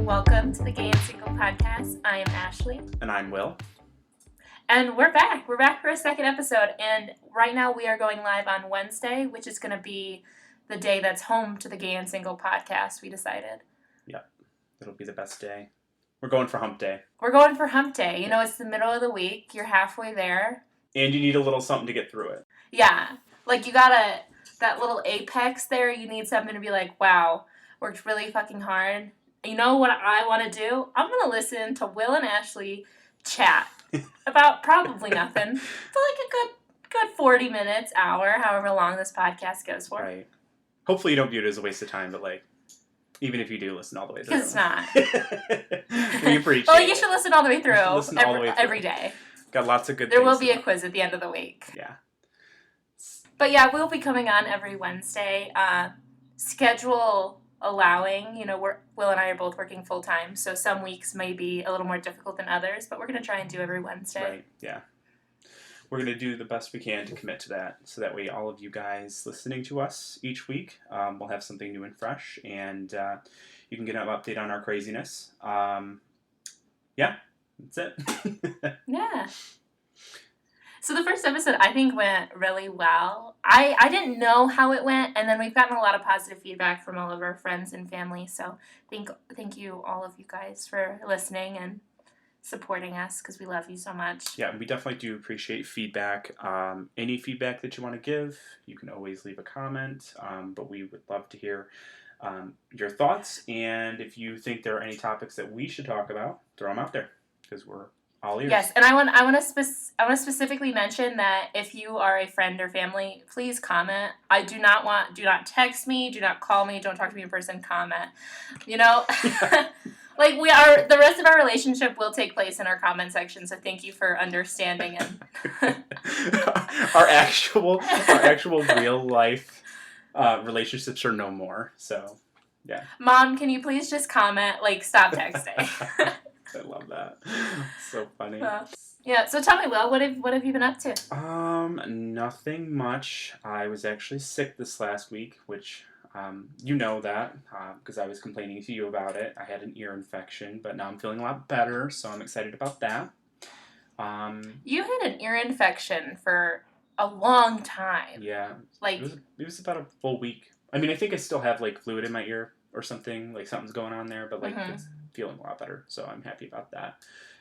Welcome to the Gay and Single Podcast. I am Ashley. And I'm Will. And we're back. We're back for a second episode. And right now we are going live on Wednesday, which is going to be the day that's home to the Gay and Single Podcast, we decided. Yep. It'll be the best day. We're going for hump day. We're going for hump day. You know, it's the middle of the week. You're halfway there. And you need a little something to get through it. Yeah. Like, you gotta, that little apex there, you need something to be like, wow, worked really fucking hard. You know what I want to do? I'm going to listen to Will and Ashley chat about probably nothing for like a good 40 minutes, hour, however long this podcast goes for. Right. Hopefully you don't view it as a waste of time, but like, even if you do listen all the way through. Because it's not. We appreciate Well, you should listen all the way through, every day. Got lots of good There things. will be a quiz at the end of the week. Yeah. But yeah, we'll be coming on every Wednesday. Schedule allowing, you know, Will and I are both working full time, so some weeks may be a little more difficult than others, but we're going to try and do every Wednesday. Right, yeah. We're going to do the best we can to commit to that, so that way all of you guys listening to us each week will have something new and fresh, and you can get an update on our craziness. Yeah, that's it. Yeah. So the first episode, I think, went really well. I didn't know how it went, and then we've gotten a lot of positive feedback from all of our friends and family, so thank you, all of you guys, for listening and supporting us, because we love you so much. Yeah, we definitely do appreciate feedback. Any feedback that you want to give, you can always leave a comment, but we would love to hear your thoughts, and if you think there are any topics that we should talk about, throw them out there, because we're all ears. Yes, and I want to specifically mention that if you are a friend or family, please comment. I do not text me, do not call me, don't talk to me in person, comment. You know, like the rest of our relationship will take place in our comment section, so thank you for understanding and our actual real life relationships are no more, so yeah. Mom, can you please just comment? Like, stop texting. I love that. So funny. Yeah, so tell me, Will, what have you been up to? Nothing much. I was actually sick this last week, which, you know that, because I was complaining to you about it. I had an ear infection, but now I'm feeling a lot better, so I'm excited about that. You had an ear infection for a long time. Yeah. Like, it was about a full week. I mean, I think I still have, like, fluid in my ear or something, like something's going on there, but, like, it's feeling a lot better, so I'm happy about that.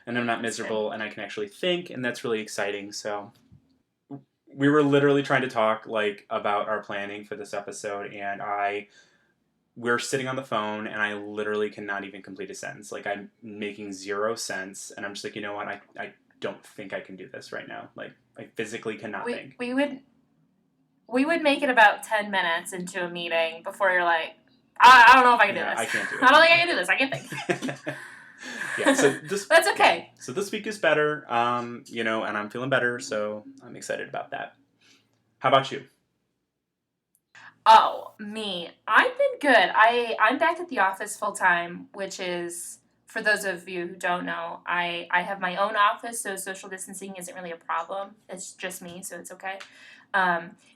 And I'm not miserable, and I can actually think, and that's really exciting. So we were literally trying to talk like about our planning for this episode, and we're sitting on the phone, and I literally cannot even complete a sentence. Like, I'm making zero sense, and I'm just like, you know what, I don't think I can do this right now. Like, I physically cannot think. We would make it about 10 minutes into a meeting before you're like, I don't know if I can do this. I can't do it. I don't think I can do this. I can't think. Yeah, so that's okay. So this week is better, you know, and I'm feeling better, so I'm excited about that. How about you? Oh, me. I've been good. I'm back at the office full time, which is, for those of you who don't know, I have my own office, so social distancing isn't really a problem. It's just me, so it's okay.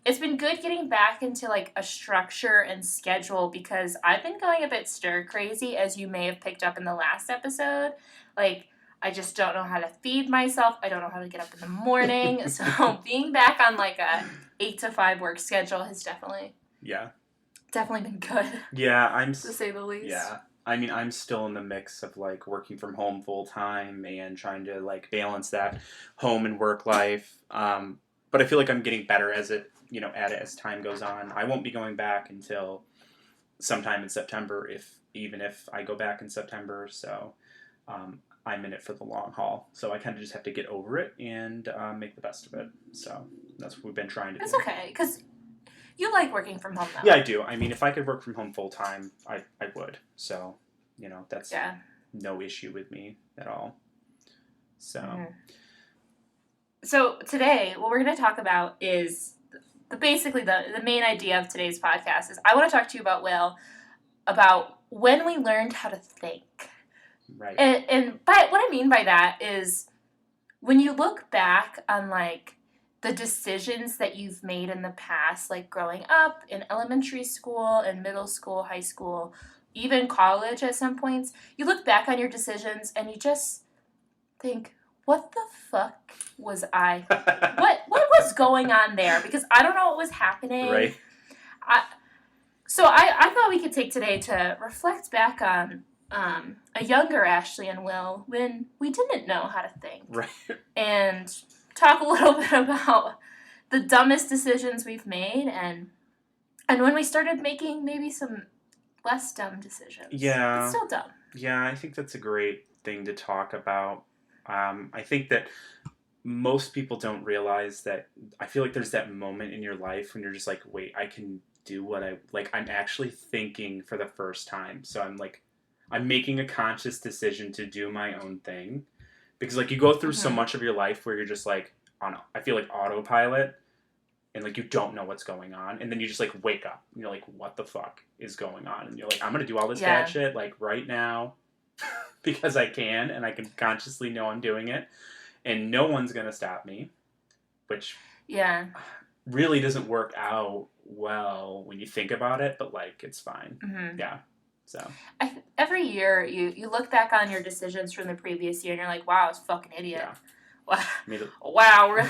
It's been good getting back into like a structure and schedule, because I've been going a bit stir crazy, as you may have picked up in the last episode. Like, I just don't know how to feed myself. I don't know how to get up in the morning. So being back on like a 8 to 5 work schedule has definitely been good. Yeah, to say the least. Yeah. I mean, I'm still in the mix of, like, working from home full time and trying to, like, balance that home and work life. But I feel like I'm getting better as time goes on. I won't be going back until sometime in September, even if I go back in September. So I'm in it for the long haul. So I kind of just have to get over it and make the best of it. So that's what we've been trying to do. It's okay, because you like working from home, though. Yeah, I do. I mean, if I could work from home full time, I would. So, you know, that's no issue with me at all. So... So today, what we're going to talk about is basically the main idea of today's podcast is I want to talk to you about, Will, about when we learned how to think. Right. And what I mean by that is when you look back on, like, the decisions that you've made in the past, like growing up in elementary school and middle school, high school, even college at some points, you look back on your decisions and you just think, what the fuck was I thinking? What was going on there? Because I don't know what was happening. Right. I thought we could take today to reflect back on a younger Ashley and Will when we didn't know how to think. Right. And talk a little bit about the dumbest decisions we've made and when we started making maybe some less dumb decisions. Yeah. But still dumb. Yeah, I think that's a great thing to talk about. I think that most people don't realize that. I feel like there's that moment in your life when you're just like, wait, I can do what I like. I'm actually thinking for the first time. So I'm making a conscious decision to do my own thing. Because like you go through so much of your life where you're just like I feel like autopilot, and like you don't know what's going on, and then you just like wake up and you're like, what the fuck is going on? And you're like, I'm gonna do all this bad shit like right now because I can, and I can consciously know I'm doing it, and no one's gonna stop me, which really doesn't work out well when you think about it, but like it's fine. Yeah. So every year you look back on your decisions from the previous year and you're like, wow, I was a fucking idiot. Yeah. Wow,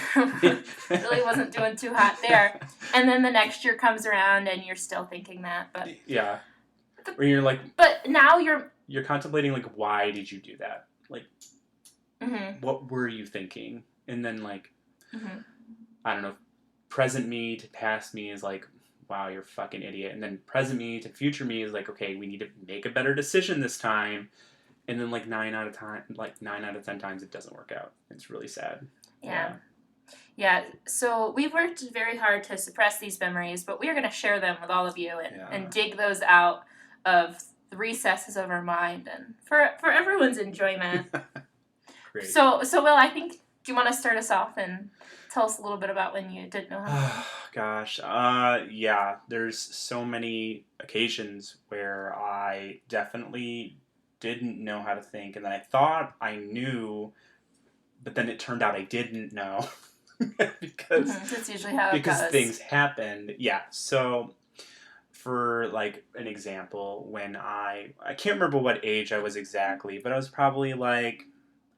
really wasn't doing too hot there. And then the next year comes around and you're still thinking that, but yeah. Or you're like, but now you're contemplating like, why did you do that? Like, what were you thinking? And then like, I don't know, present me to past me is like, wow, you're a fucking idiot. And then present me to future me is like, okay, we need to make a better decision this time. And then like 9 out of 10 times it doesn't work out. It's really sad. Yeah. So we've worked very hard to suppress these memories, but we are going to share them with all of you and dig those out of the recesses of our mind and for everyone's enjoyment. Great. So Will, I think, do you want to start us off and tell us a little bit about when you didn't know how to? Gosh. Yeah. There's so many occasions where I definitely didn't know how to think, and then I thought I knew, but then it turned out I didn't know because that's usually how it because goes. Things happened. Yeah. So for like an example, when I can't remember what age I was exactly, but I was probably like,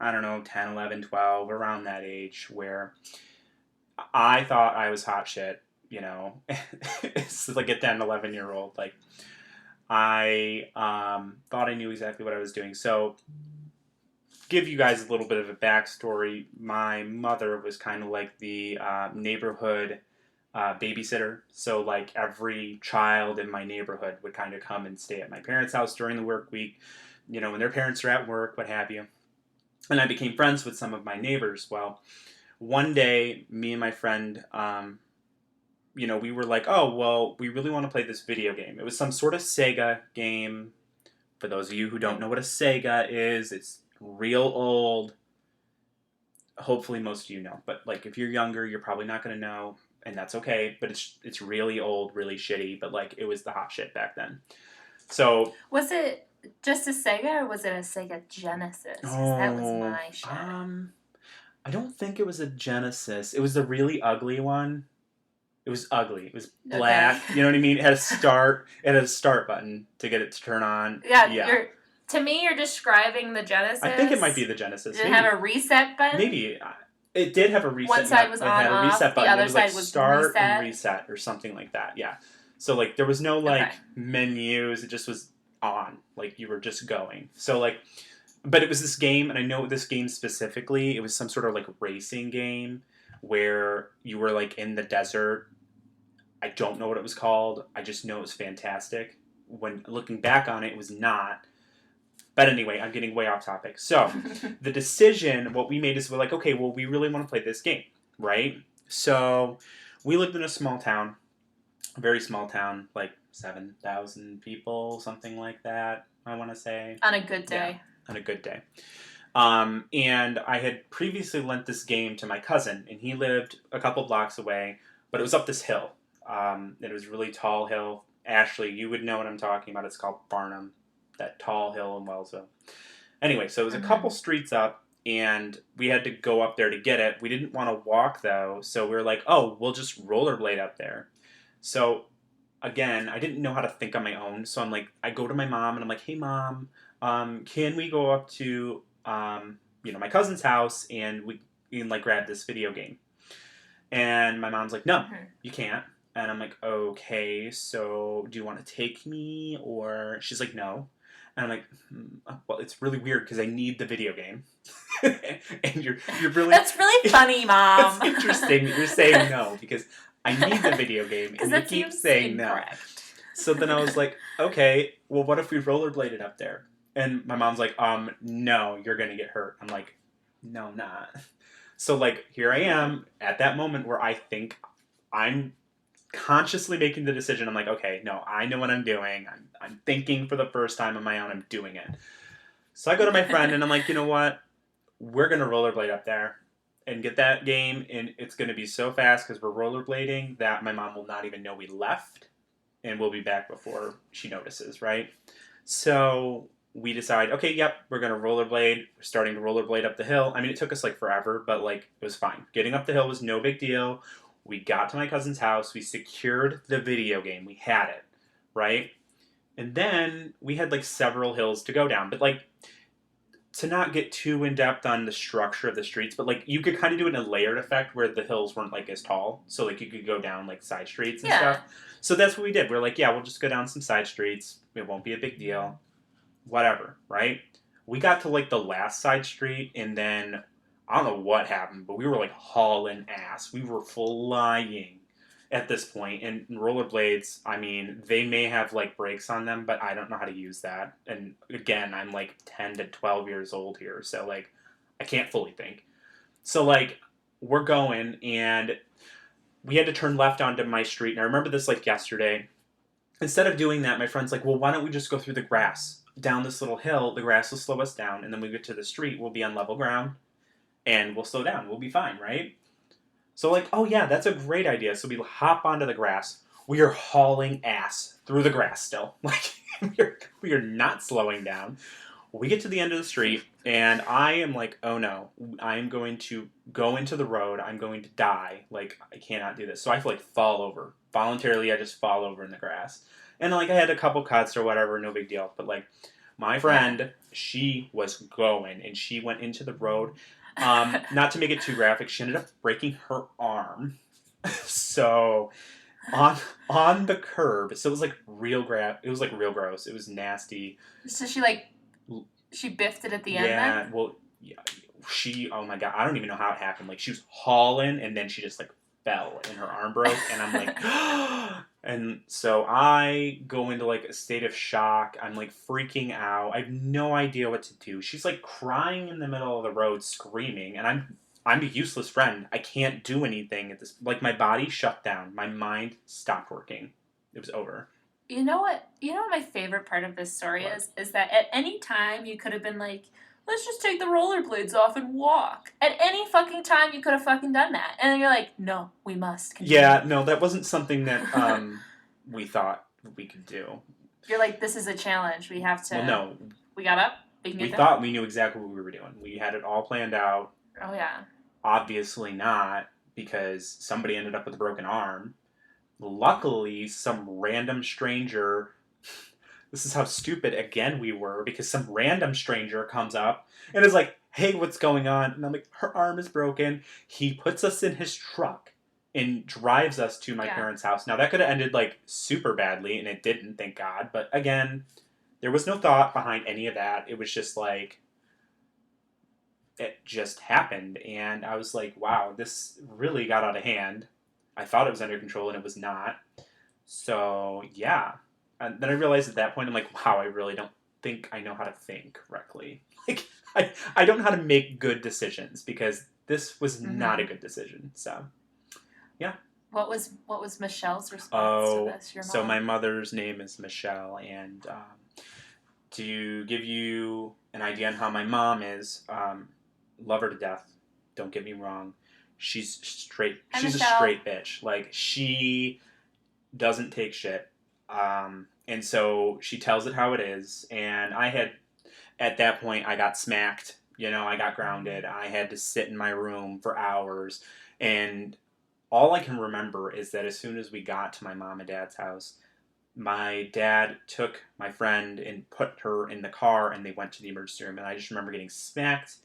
I don't know, 10, 11, 12, around that age, where I thought I was hot shit, you know. It's like a 10, 11-year-old. Like, I thought I knew exactly what I was doing. So, give you guys a little bit of a backstory. My mother was kind of like the neighborhood babysitter. So, like, every child in my neighborhood would kind of come and stay at my parents' house during the work week, you know, when their parents are at work, what have you. And I became friends with some of my neighbors. Well, one day, me and my friend, you know, we were like, oh, well, we really want to play this video game. It was some sort of Sega game. For those of you who don't know what a Sega is, it's real old. Hopefully most of you know. But, like, if you're younger, you're probably not going to know, and that's okay. But it's really old, really shitty. But, like, it was the hot shit back then. So... Was it just a Sega, or was it a Sega Genesis? Because that was my shit. I don't think it was a Genesis. It was the really ugly one. It was ugly. It was black. Okay. You know what I mean? It had a start. It had a start button to get it to turn on. Yeah. To me, you're describing the Genesis. I think it might be the Genesis. Did it have a reset button? Maybe. It did have a reset. One side was on, it had a reset off. Button. The other it was side like was start reset. And reset or something like that. Yeah. So like there was no like menus. It just was on. Like you were just going. So like, but it was this game, and I know this game specifically. It was some sort of like racing game where you were like in the desert. I don't know what it was called. I just know it was fantastic. When looking back on it, it was not. But anyway, I'm getting way off topic. So, the decision, what we made is we're like, okay, well, we really want to play this game, right? So, we lived in a small town, a very small town, like 7,000 people, something like that, I want to say. On a good day. Yeah, on a good day. And I had previously lent this game to my cousin, and he lived a couple blocks away, but it was up this hill. It was a really tall hill. Ashley, you would know what I'm talking about. It's called Barnum, that tall hill in Wellsville. Anyway, so it was a couple streets up, and we had to go up there to get it. We didn't want to walk, though, so we were like, oh, we'll just rollerblade up there. So again, I didn't know how to think on my own. So I'm like, I go to my mom and I'm like, hey mom, can we go up to, my cousin's house and we can like grab this video game? And my mom's like, no, Mhm. you can't. And I'm like, okay, so do you want to take me? Or she's like, no. And I'm like, well, it's really weird because I need the video game. And you're really That's really funny, Mom. It's interesting that you're saying no because I need the video game and you that keep seems saying incorrect. no. So then I was like, okay, well, what if we rollerbladed up there? And my mom's like, no, you're gonna get hurt. I'm like, no, I'm not. So like here I am at that moment where I think I'm consciously making the decision. I'm like, okay, no, I know what I'm doing. I'm thinking for the first time on my own. I'm doing it. So I go to my friend and I'm like, you know what? We're gonna rollerblade up there and get that game, and it's gonna be so fast because we're rollerblading that my mom will not even know we left, and we'll be back before she notices, right? So we decide, okay, yep, we're gonna rollerblade. We're starting to rollerblade up the hill. I mean, it took us like forever, but like it was fine. Getting up the hill was no big deal. We got to my cousin's house. We secured the video game. We had it, right? And then we had like several hills to go down, but like to not get too in depth on the structure of the streets, but like you could kind of do it in a layered effect where the hills weren't like as tall, so like you could go down like side streets and stuff. So that's what we did. We're like, yeah, we'll just go down some side streets. It won't be a big deal. Whatever, right? We got to like the last side street, and then I don't know what happened, but we were like hauling ass. We were flying at this point. And rollerblades, I mean, they may have like brakes on them, but I don't know how to use that. And again, I'm like 10 to 12 years old here, so like I can't fully think. So like we're going, and we had to turn left onto my street. And I remember this like yesterday. Instead of doing that, my friend's like, well, why don't we just go through the grass? Down this little hill, the grass will slow us down, and then we get to the street, we'll be on level ground, and we'll slow down. We'll be fine, right? So like, oh yeah, that's a great idea. So we hop onto the grass. We are hauling ass through the grass still. Like we are not slowing down. We get to the end of the street, and I am like, oh no, I am going to go into the road. I'm going to die. Like I cannot do this. So I have to like fall over. Voluntarily, I just fall over in the grass. And like I had a couple cuts or whatever, no big deal. But like my friend, she was going, and she went into the road. Not to make it too graphic, she ended up breaking her arm. So on the curb, so it was like it was like real gross. It was nasty. So she biffed it at the end Yeah, then? well, yeah, oh my god, I don't even know how it happened. Like she was hauling, and then she just like fell, and her arm broke, and I'm like, and so I go into like a state of shock. I'm like freaking out. I have no idea what to do. She's like crying in the middle of the road, screaming, and I'm a useless friend. I can't do anything at this. Like my body shut down. My mind stopped working. It was over. You know what? You know what my favorite part of this story What? is that at any time you could have been like, let's just take the rollerblades off and walk. At any fucking time you could have fucking done that. And then you're like, no, we must continue. Yeah, no, that wasn't something that we thought we could do. You're like, this is a challenge. We have to. Well, no, We got up. We can we get thought we knew exactly what we were doing. We had it all planned out. done. Oh yeah. Obviously not, because somebody ended up with a broken arm. Luckily, some random stranger. This is how stupid again we were, because some random stranger comes up and is like, hey, what's going on? And I'm like, her arm is broken. He puts us in his truck and drives us to my parents' house. Now, that could have ended like super badly, and it didn't, thank God. But again, there was no thought behind any of that. It was just like, it just happened. And I was like, wow, this really got out of hand. I thought it was under control, and it was not. So, yeah. And then I realized at that point, I'm like, wow, I really don't think I know how to think correctly. Like, I don't know how to make good decisions, because this was not a good decision. So, yeah. What was Michelle's response to this? Your mom? So my mother's name is Michelle, and to give you an idea on how my mom is, love her to death. Don't get me wrong. She's straight. Hi, she's Michelle. a straight bitch. Like she doesn't take shit. And so she tells it how it is. And at that point, I got smacked. I got grounded. I had to sit in my room for hours. And all I can remember is that as soon as we got to my mom and dad's house, my dad took my friend and put her in the car, and they went to the emergency room, and I just remember getting smacked,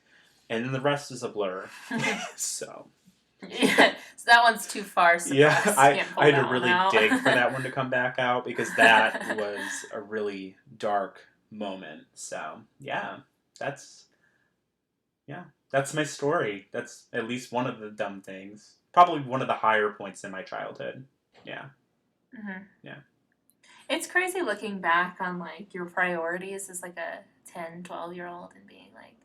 and then the rest is a blur. So. Yeah, so that one's too far. Yeah, I had to really out. dig for that one to come back out because that was a really dark moment. So that's that's my story. That's at least one of the dumb things. Probably one of the higher points in my childhood. Yeah. Mm-hmm. Yeah. It's crazy looking back on like your priorities as like a 10, 12-year-old and being like,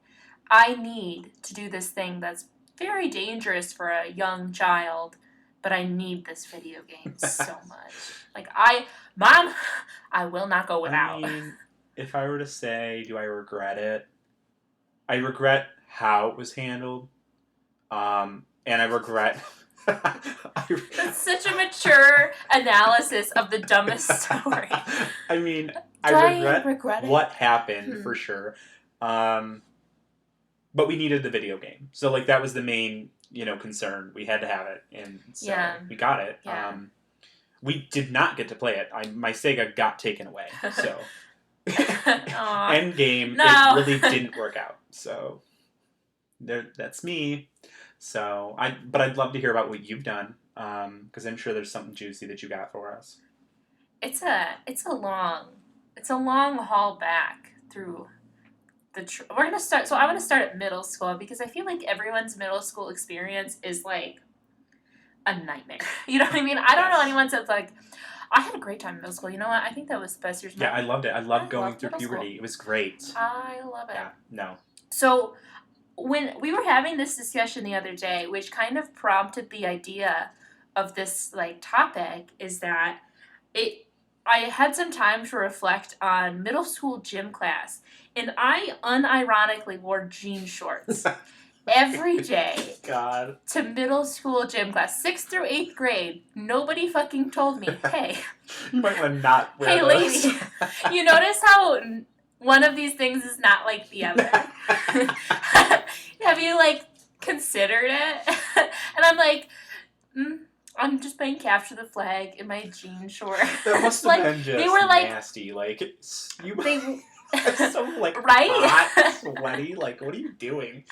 I need to do this thing that's very dangerous for a young child, but I need this video game so much. Like, Mom, I will not go without. I mean, if I were to say, do I regret it? I regret how it was handled. And I regret... That's such a mature analysis of the dumbest story. I mean, Do I regret what happened for sure. But we needed the video game. So, like, that was the main, concern. We had to have it. And so we got it. Yeah. We did not get to play it. My Sega got taken away. So, end game, No. it really didn't work out. So, that's me. So, but I'd love to hear about what you've done. Because I'm sure there's something juicy that you got for us. It's a long haul back through we're gonna start. So I want to start at middle school because I feel like everyone's middle school experience is like a nightmare. You know what I mean? I don't know anyone that's like, I had a great time in middle school. You know what? I think that was the best years. Yeah, I loved it. I loved going through puberty. It was great. I love it. Yeah. No. So when we were having this discussion the other day, which kind of prompted the idea of this like topic, is that I had some time to reflect on middle school gym class, and I unironically wore jean shorts every day to middle school gym class, 6th through 8th grade. Nobody fucking told me, hey, you might want to not wear hey, those. lady, you notice how one of these things is not like the other? Have you like considered it? And I'm like, I'm just playing capture the flag in my jean shorts. That must have like, been just they were like, nasty. Like, you they, so like right? hot, sweaty. Like, what are you doing?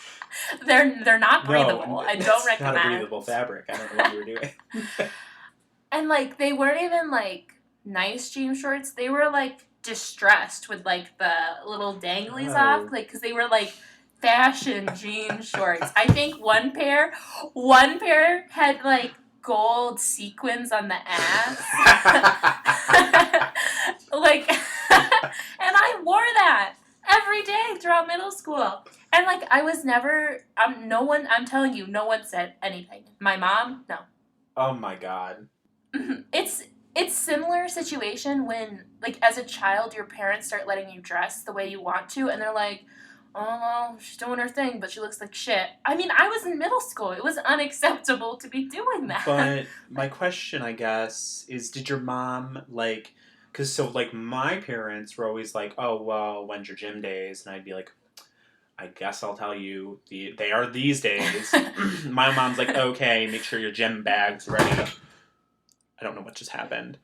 They're not breathable. No, I don't recommend. Not a breathable fabric. I don't know what you were doing. And like, they weren't even like nice jean shorts. They were like distressed with like the little danglies off, like because they were like fashion jean shorts. I think one pair had like gold sequins on the ass. Like, and I wore that every day throughout middle school. And like, I was never, I'm telling you, no one said anything. My mom, no. Oh my God. It's similar situation when, like, as a child, your parents start letting you dress the way you want to, and they're like, oh, well, she's doing her thing, but she looks like shit. I mean, I was in middle school. It was unacceptable to be doing that. But my question, I guess, is did your mom, like, because so, like, my parents were always like, oh, well, when's your gym days? And I'd be like, I guess I'll tell you, they are these days. My mom's like, okay, make sure your gym bag's ready. I don't know what just happened.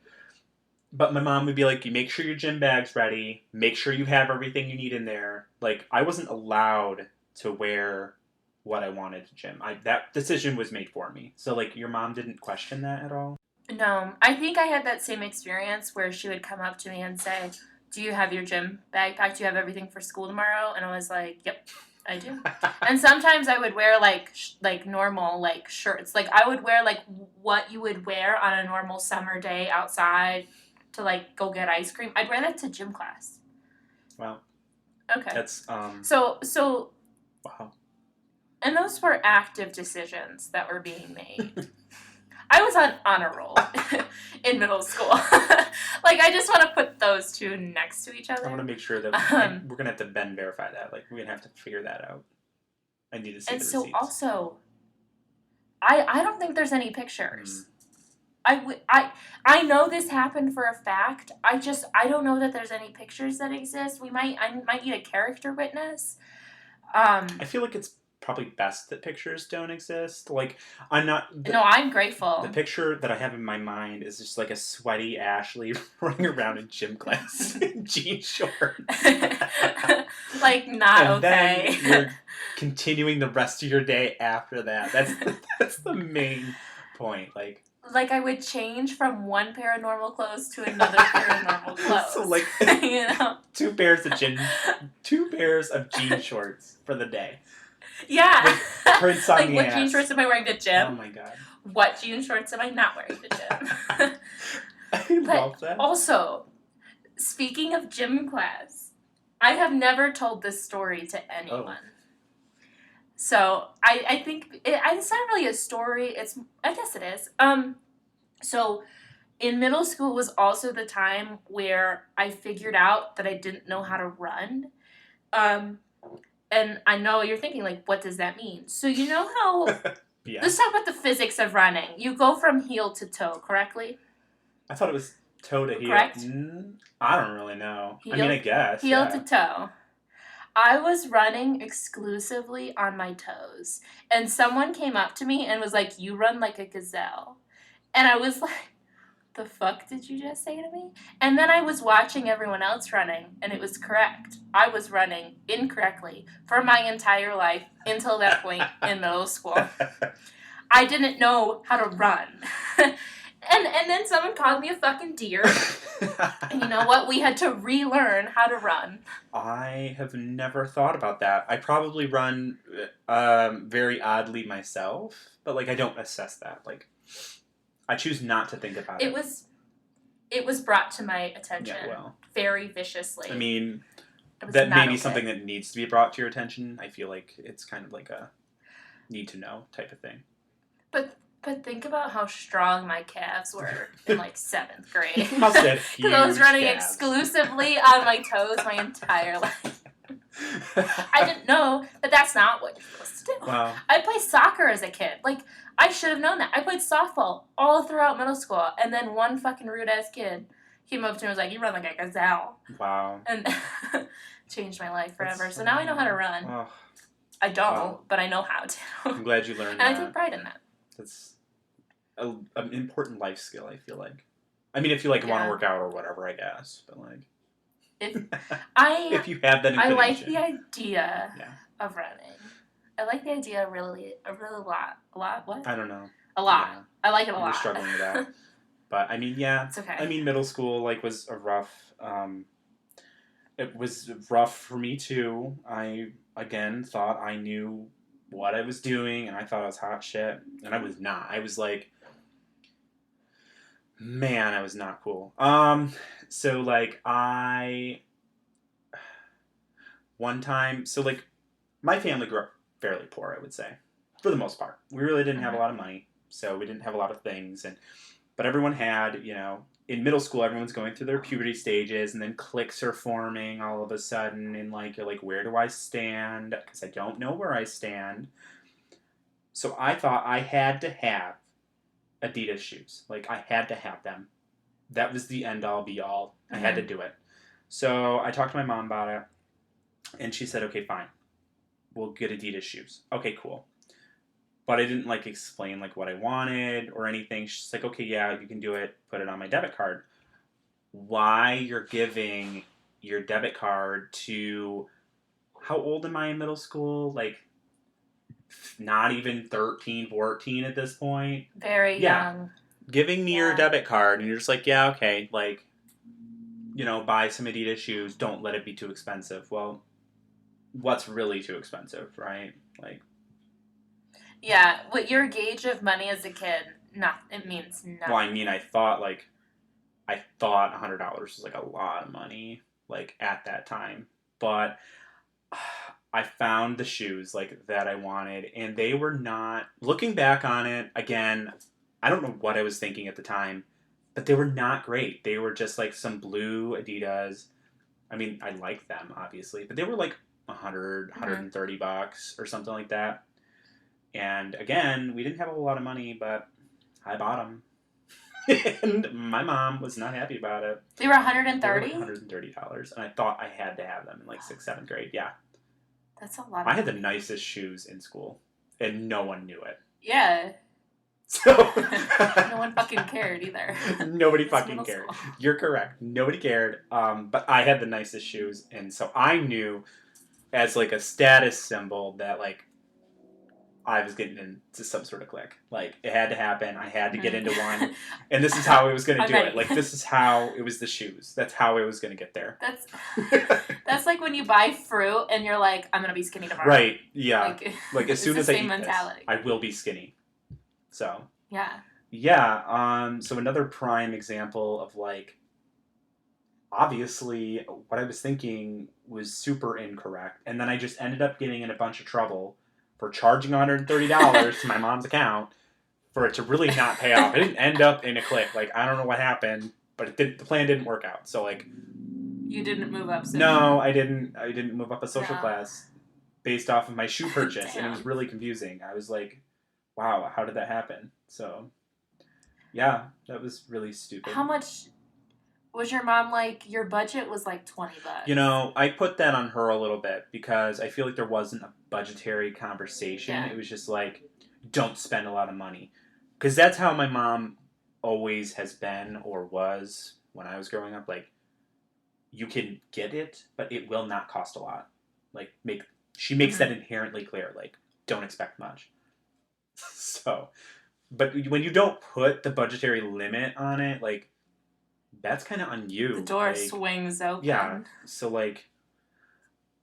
But my mom would be like, you make sure your gym bag's ready. Make sure you have everything you need in there. Like, I wasn't allowed to wear what I wanted to gym. That decision was made for me. So, like, your mom didn't question that at all? No. I think I had that same experience where she would come up to me and say, do you have your gym bag packed? Do you have everything for school tomorrow? And I was like, yep, I do. And sometimes I would wear like normal like shirts. Like I would wear like what you would wear on a normal summer day outside to like go get ice cream. I'd wear that to gym class. Wow. Okay. That's So wow. And those were active decisions that were being made. I was on honor roll in middle school. Like, I just want to put those two next to each other. I want to make sure that we're going to have to Ben verify that. Like, we're going to have to figure that out. I need to see the receipts. And so, also, I don't think there's any pictures. I know this happened for a fact. I don't know that there's any pictures that exist. I might need a character witness. I feel like it's probably best that pictures don't exist. Like, I'm not... No, I'm grateful. The picture that I have in my mind is just like a sweaty Ashley running around in gym class in jean shorts. Like, not and okay. Then you're continuing the rest of your day after that. That's the main point. Like, I would change from one pair of normal clothes to another pair of normal clothes. So, like, you know? two pairs of jean shorts for the day. Yeah. With prints on like, the what ass. jean shorts am I wearing to gym? Oh my god. What jean shorts am I not wearing to gym? I love that. Also, speaking of gym class, I have never told this story to anyone. Oh. So, I think it's not really a story. I guess it is. So, in middle school was also the time where I figured out that I didn't know how to run. And I know you're thinking, like, what does that mean? So, you know how... Yeah. Let's talk about the physics of running. You go from heel to toe, correctly? I thought it was toe to heel. Correct? I don't really know. Heel, I mean, I guess. Heel to toe. I was running exclusively on my toes. And someone came up to me and was like, you run like a gazelle. And I was like, the fuck did you just say to me? And then I was watching everyone else running, and it was correct. I was running incorrectly for my entire life until that point in middle school. I didn't know how to run. and then someone called me a fucking deer. And you know what? We had to relearn how to run. I have never thought about that. I probably run very oddly myself, but, like, I don't assess that. Like, I choose not to think about it. It was brought to my attention very viciously. I mean, that may be something that needs to be brought to your attention. I feel like it's kind of like a need to know type of thing. But think about how strong my calves were in, like, 7th grade. Because I was running exclusively on my toes my entire life. I didn't know that that's not what you're supposed to do. Wow. I played soccer as a kid. Like, I should have known that. I played softball all throughout middle school, and then one fucking rude-ass kid came up to me and was like, you run like a gazelle. Wow. And changed my life forever. So now I know how to run. Oh. I don't, but I know how to. I'm glad you learned that. that. And I take pride in that. That's an important life skill, I feel like. I mean, if you, like, want to work out or whatever, I guess. But, like... If you have that inclination. I like the idea of running. I like the idea a really lot. A lot? What? I don't know. A lot. Yeah. I like it a lot. You're struggling with that. But, I mean, yeah. It's okay. I mean, middle school, like, was a rough... it was rough for me, too. I, again, thought I knew what I was doing, and I thought I was hot shit. And I was not. I was, like... Man, I was not cool. So, like, one time... So, like, my family grew up fairly poor, I would say. For the most part. We really didn't have a lot of money, so we didn't have a lot of things. But everyone had, you know... In middle school, everyone's going through their puberty stages, and then cliques are forming all of a sudden, and, like, you're like, where do I stand? Because I don't know where I stand. So I thought I had to have Adidas shoes. Like, I had to have them. That was the end-all, be-all. I had to do it. So I talked to my mom about it, and she said, okay, fine. We'll get Adidas shoes. Okay, cool. But I didn't, like, explain, like, what I wanted or anything. She's like, okay, yeah, you can do it. Put it on my debit card. Why you're giving your debit card to... How old am I in middle school? Like, not even 13, 14 at this point. Very young. Giving me your debit card, and you're just like, yeah, okay, like, you know, buy some Adidas shoes. Don't let it be too expensive. Well, what's really too expensive, right? Like... Yeah, what your gauge of money as a kid, it means nothing. Well, I mean, I thought $100 was, like, a lot of money, like, at that time. But I found the shoes, like, that I wanted, and they were not... Looking back on it, again, I don't know what I was thinking at the time, but they were not great. They were just, like, some blue Adidas. I mean, I liked them, obviously, but they were, like, $130 or something like that. And again, we didn't have a whole lot of money, but I bought them. And my mom was not happy about it. They were $130? $130. And I thought I had to have them in, like, 6th, 7th grade. Yeah. That's a lot. I had the nicest shoes in school, and no one knew it. Yeah. So no one fucking cared either. Nobody fucking cared. School. You're correct. Nobody cared. But I had the nicest shoes, and so I knew as like a status symbol that like I was getting into some sort of clique. Like it had to happen. I had to get into one, and this is how I was going to do it. Like this is how it was. The shoes. That's how I was going to get there. That's like when you buy fruit and you're like, I'm going to be skinny tomorrow. Right. Yeah. Like as soon as I eat mentality. this, I will be skinny. So. Yeah. Yeah. So another prime example of like, obviously, what I was thinking was super incorrect, and then I just ended up getting in a bunch of trouble for charging $130 to my mom's account for it to really not pay off. I didn't end up in a clique. Like, I don't know what happened, but the plan didn't work out. So, like... You didn't move up social? No, I didn't move up a social class based off of my shoe purchase, and it was really confusing. I was like, wow, how did that happen? So, yeah, that was really stupid. How much... Was your mom like, your budget was like $20? You know, I put that on her a little bit because I feel like there wasn't a budgetary conversation. Yeah. It was just like, don't spend a lot of money. Because that's how my mom always has been or was when I was growing up. Like, you can get it, but it will not cost a lot. Like, she makes that inherently clear. Like, don't expect much. So, but when you don't put the budgetary limit on it, like, that's kind of on you. The door swings open. Yeah. So, like,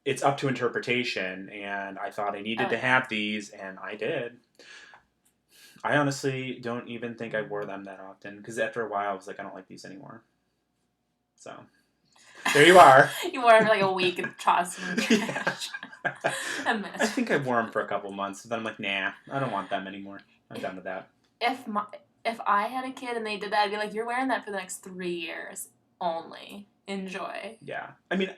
it's up to interpretation, and I thought I needed to have these, and I did. I honestly don't even think I wore them that often, because after a while, I was like, I don't like these anymore. So, there you are. You wore them for like a week and tossed them in the trash. I think I wore them for a couple months, but then I'm like, nah, I don't want them anymore. I'm done with that. If I had a kid and they did that, I'd be like, you're wearing that for the next 3 years only. Enjoy. Yeah. I mean,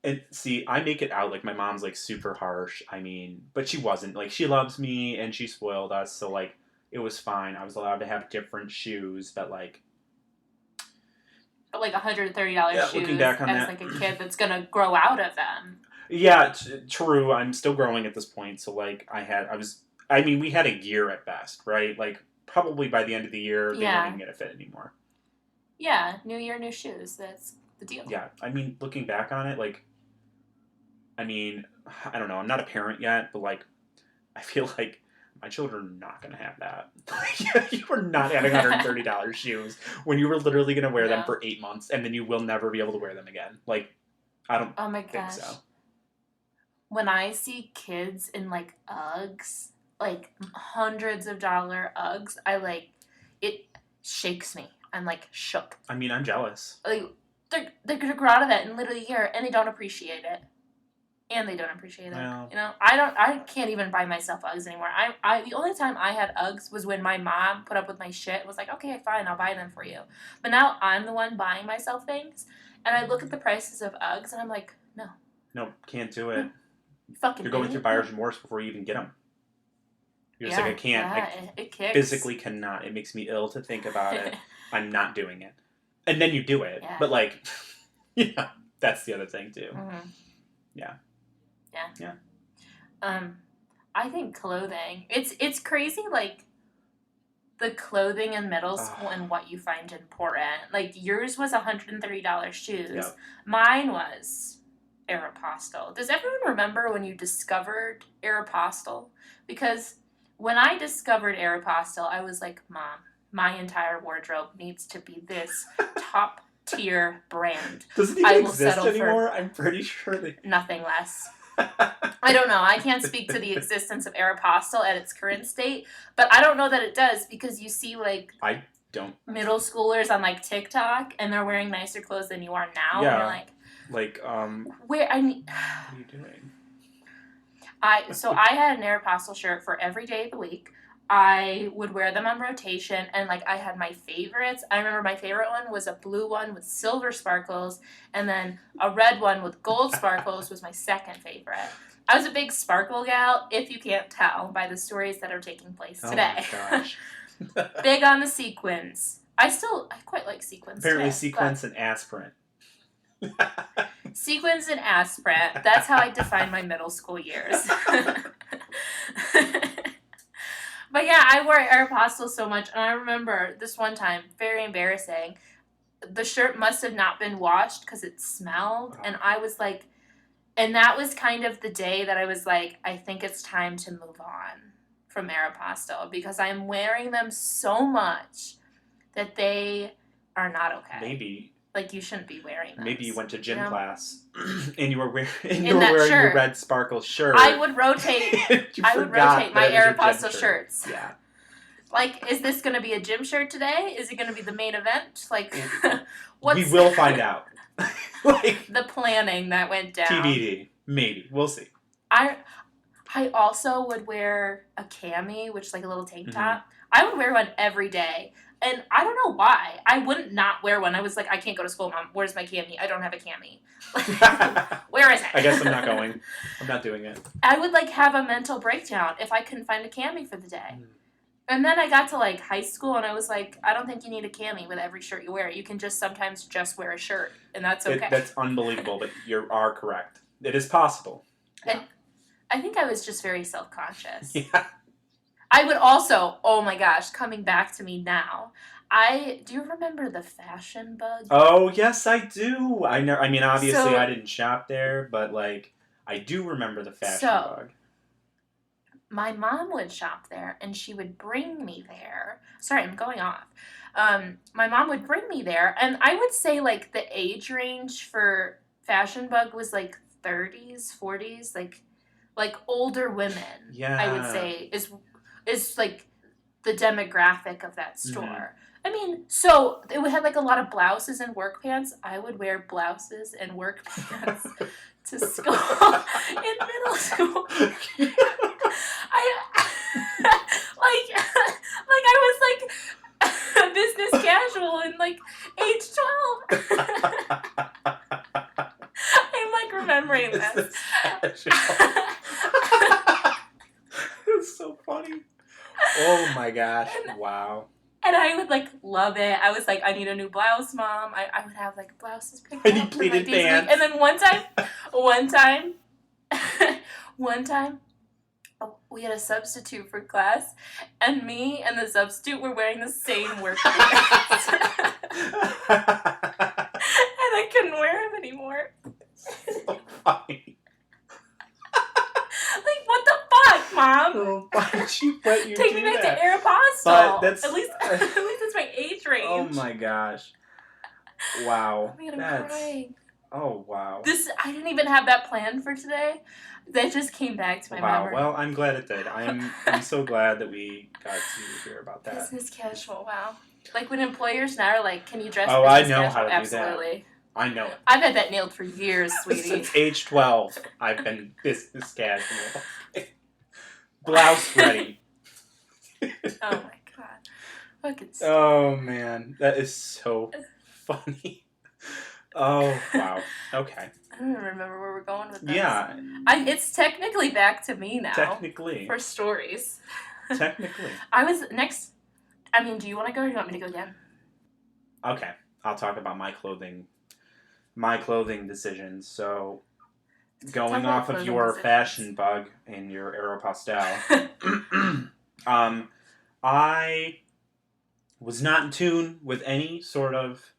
and see, I make it out like my mom's like super harsh. I mean, but she wasn't. Like, she loves me and she spoiled us. So, like, it was fine. I was allowed to have different shoes, but like $130 shoes looking back on that, like a kid that's going to grow out of them. Yeah, true. I'm still growing at this point. So, like, we had a year at best, right? Like, probably by the end of the year, they weren't even going to fit anymore. Yeah, new year, new shoes. That's the deal. Yeah, I mean, looking back on it, like, I mean, I don't know. I'm not a parent yet, but, like, I feel like my children are not going to have that. You were not having $130 shoes when you were literally going to wear them for 8 months, and then you will never be able to wear them again. Like, I don't think so. When I see kids in, like, Uggs, like, hundreds of dollar Uggs, it shakes me. I'm, like, shook. I mean, I'm jealous. Like, they're going to grow out of that in literally a year, and they don't appreciate it. And they don't appreciate it. No. You know, I can't even buy myself Uggs anymore. The only time I had Uggs was when my mom put up with my shit and was like, okay, fine, I'll buy them for you. But now I'm the one buying myself things, and I look at the prices of Uggs, and I'm like, no. No, can't do it. You're going through buyer's remorse before you even get them. You're just like, I can't. It kicks. Physically cannot. It makes me ill to think about it. I'm not doing it. And then you do it. Yeah. But, like, yeah, that's the other thing, too. Mm-hmm. Yeah. I think clothing. It's crazy, like, the clothing in middle school and what you find important. Like, yours was $130 shoes. Yep. Mine was Aeropostale. Does everyone remember when you discovered Aeropostale? Because when I discovered Aeropostale, I was like, Mom, my entire wardrobe needs to be this top tier brand. Does it even exist anymore? I'm pretty sure nothing less. I don't know. I can't speak to the existence of Aeropostale at its current state, but I don't know that it does, because you see, like, I don't middle schoolers on, like, TikTok, and they're wearing nicer clothes than you are now. Yeah. And you're like, what are you doing? I had an Aeropostale shirt for every day of the week. I would wear them on rotation, and, like, I had my favorites. I remember my favorite one was a blue one with silver sparkles, and then a red one with gold sparkles was my second favorite. I was a big sparkle gal, if you can't tell by the stories that are taking place today. Oh my gosh. Big on the sequins. I quite like sequins. Apparently today, Sequins and Ass Print. Sequins and Ass Print. That's how I define my middle school years. But yeah, I wore Aeropostale so much, and I remember this one time, very embarrassing. The shirt must have not been washed because it smelled, and I was like, and that was kind of the day that I was like, I think it's time to move on from Aeropostale because I'm wearing them so much that they are not okay. Maybe. Like, you shouldn't be wearing them. Maybe you went to gym you know? class and you were wearing, shirt. your red sparkle shirt. I would rotate my Aeropostale shirts. Yeah. Like, is this going to be a gym shirt today? Is it going to be the main event? Like, we will find out. Like, the planning that went down. TBD. Maybe. We'll see. I also would wear a cami, which is like a little tank top. I would wear one every day. And I don't know why. I wouldn't not wear one. I was like, I can't go to school, Mom. Where's my cami? I don't have a cami. Where is it? I guess I'm not going. I'm not doing it. I would like have a mental breakdown if I couldn't find a cami for the day. And then I got to like high school and I was like, I don't think you need a cami with every shirt you wear. You can just sometimes just wear a shirt and that's okay. That's unbelievable, but you are correct. It is possible. Yeah. And I think I was just very self-conscious. Yeah. I would also, oh my gosh, coming back to me now, do you remember the fashion bug? Oh, yes, I do. I mean, obviously So, I didn't shop there, but like, I do remember the fashion bug. My mom would shop there, and she would bring me there. Sorry, I'm going off. My mom would bring me there, and I would say, like, the age range for fashion bug was, like, 30s, 40s, like older women, yeah. I would say, is like, the demographic of that store. Mm-hmm. I mean, so it would have, like, a lot of blouses and work pants. I would wear blouses and work pants to school in middle school. I was like business casual in like age 12. I'm like remembering this. It's so funny. Oh my gosh! Wow. And I would like love it. I was like, I need a new blouse, Mom. I would have like blouses picked I up. need pleated pants. And then one time, we had a substitute for class, and me and the substitute were wearing the same work pants. And I couldn't wear them anymore. So funny. Like, what the fuck, Mom? Oh, why did you let you Take do me back that? to Aeropostale. But that's at least it's my age range. Oh my gosh! Wow. Oh my God, I'm crying. Oh wow. I didn't even have that planned for today. That just came back to my memory. Well, I'm glad it did. I'm so glad that we got to hear about that. Business casual, wow. Like when employers now are like, can you dress business casual? I know how to Absolutely. do that. I know it. I've had that nailed for years, sweetie. Since age 12, I've been business casual. Blouse ready. Oh my God. Fucking stupid. Oh man, that is so funny. Oh wow. Okay. I don't even remember where we're going with this. Yeah. It's technically back to me now. Technically. For stories. Technically. I was next. I mean, do you want to go or do you want me to go again? Okay. I'll talk about my clothing decisions. So, going off of your fashion bug and your Aeropostale, I was not in tune with any sort of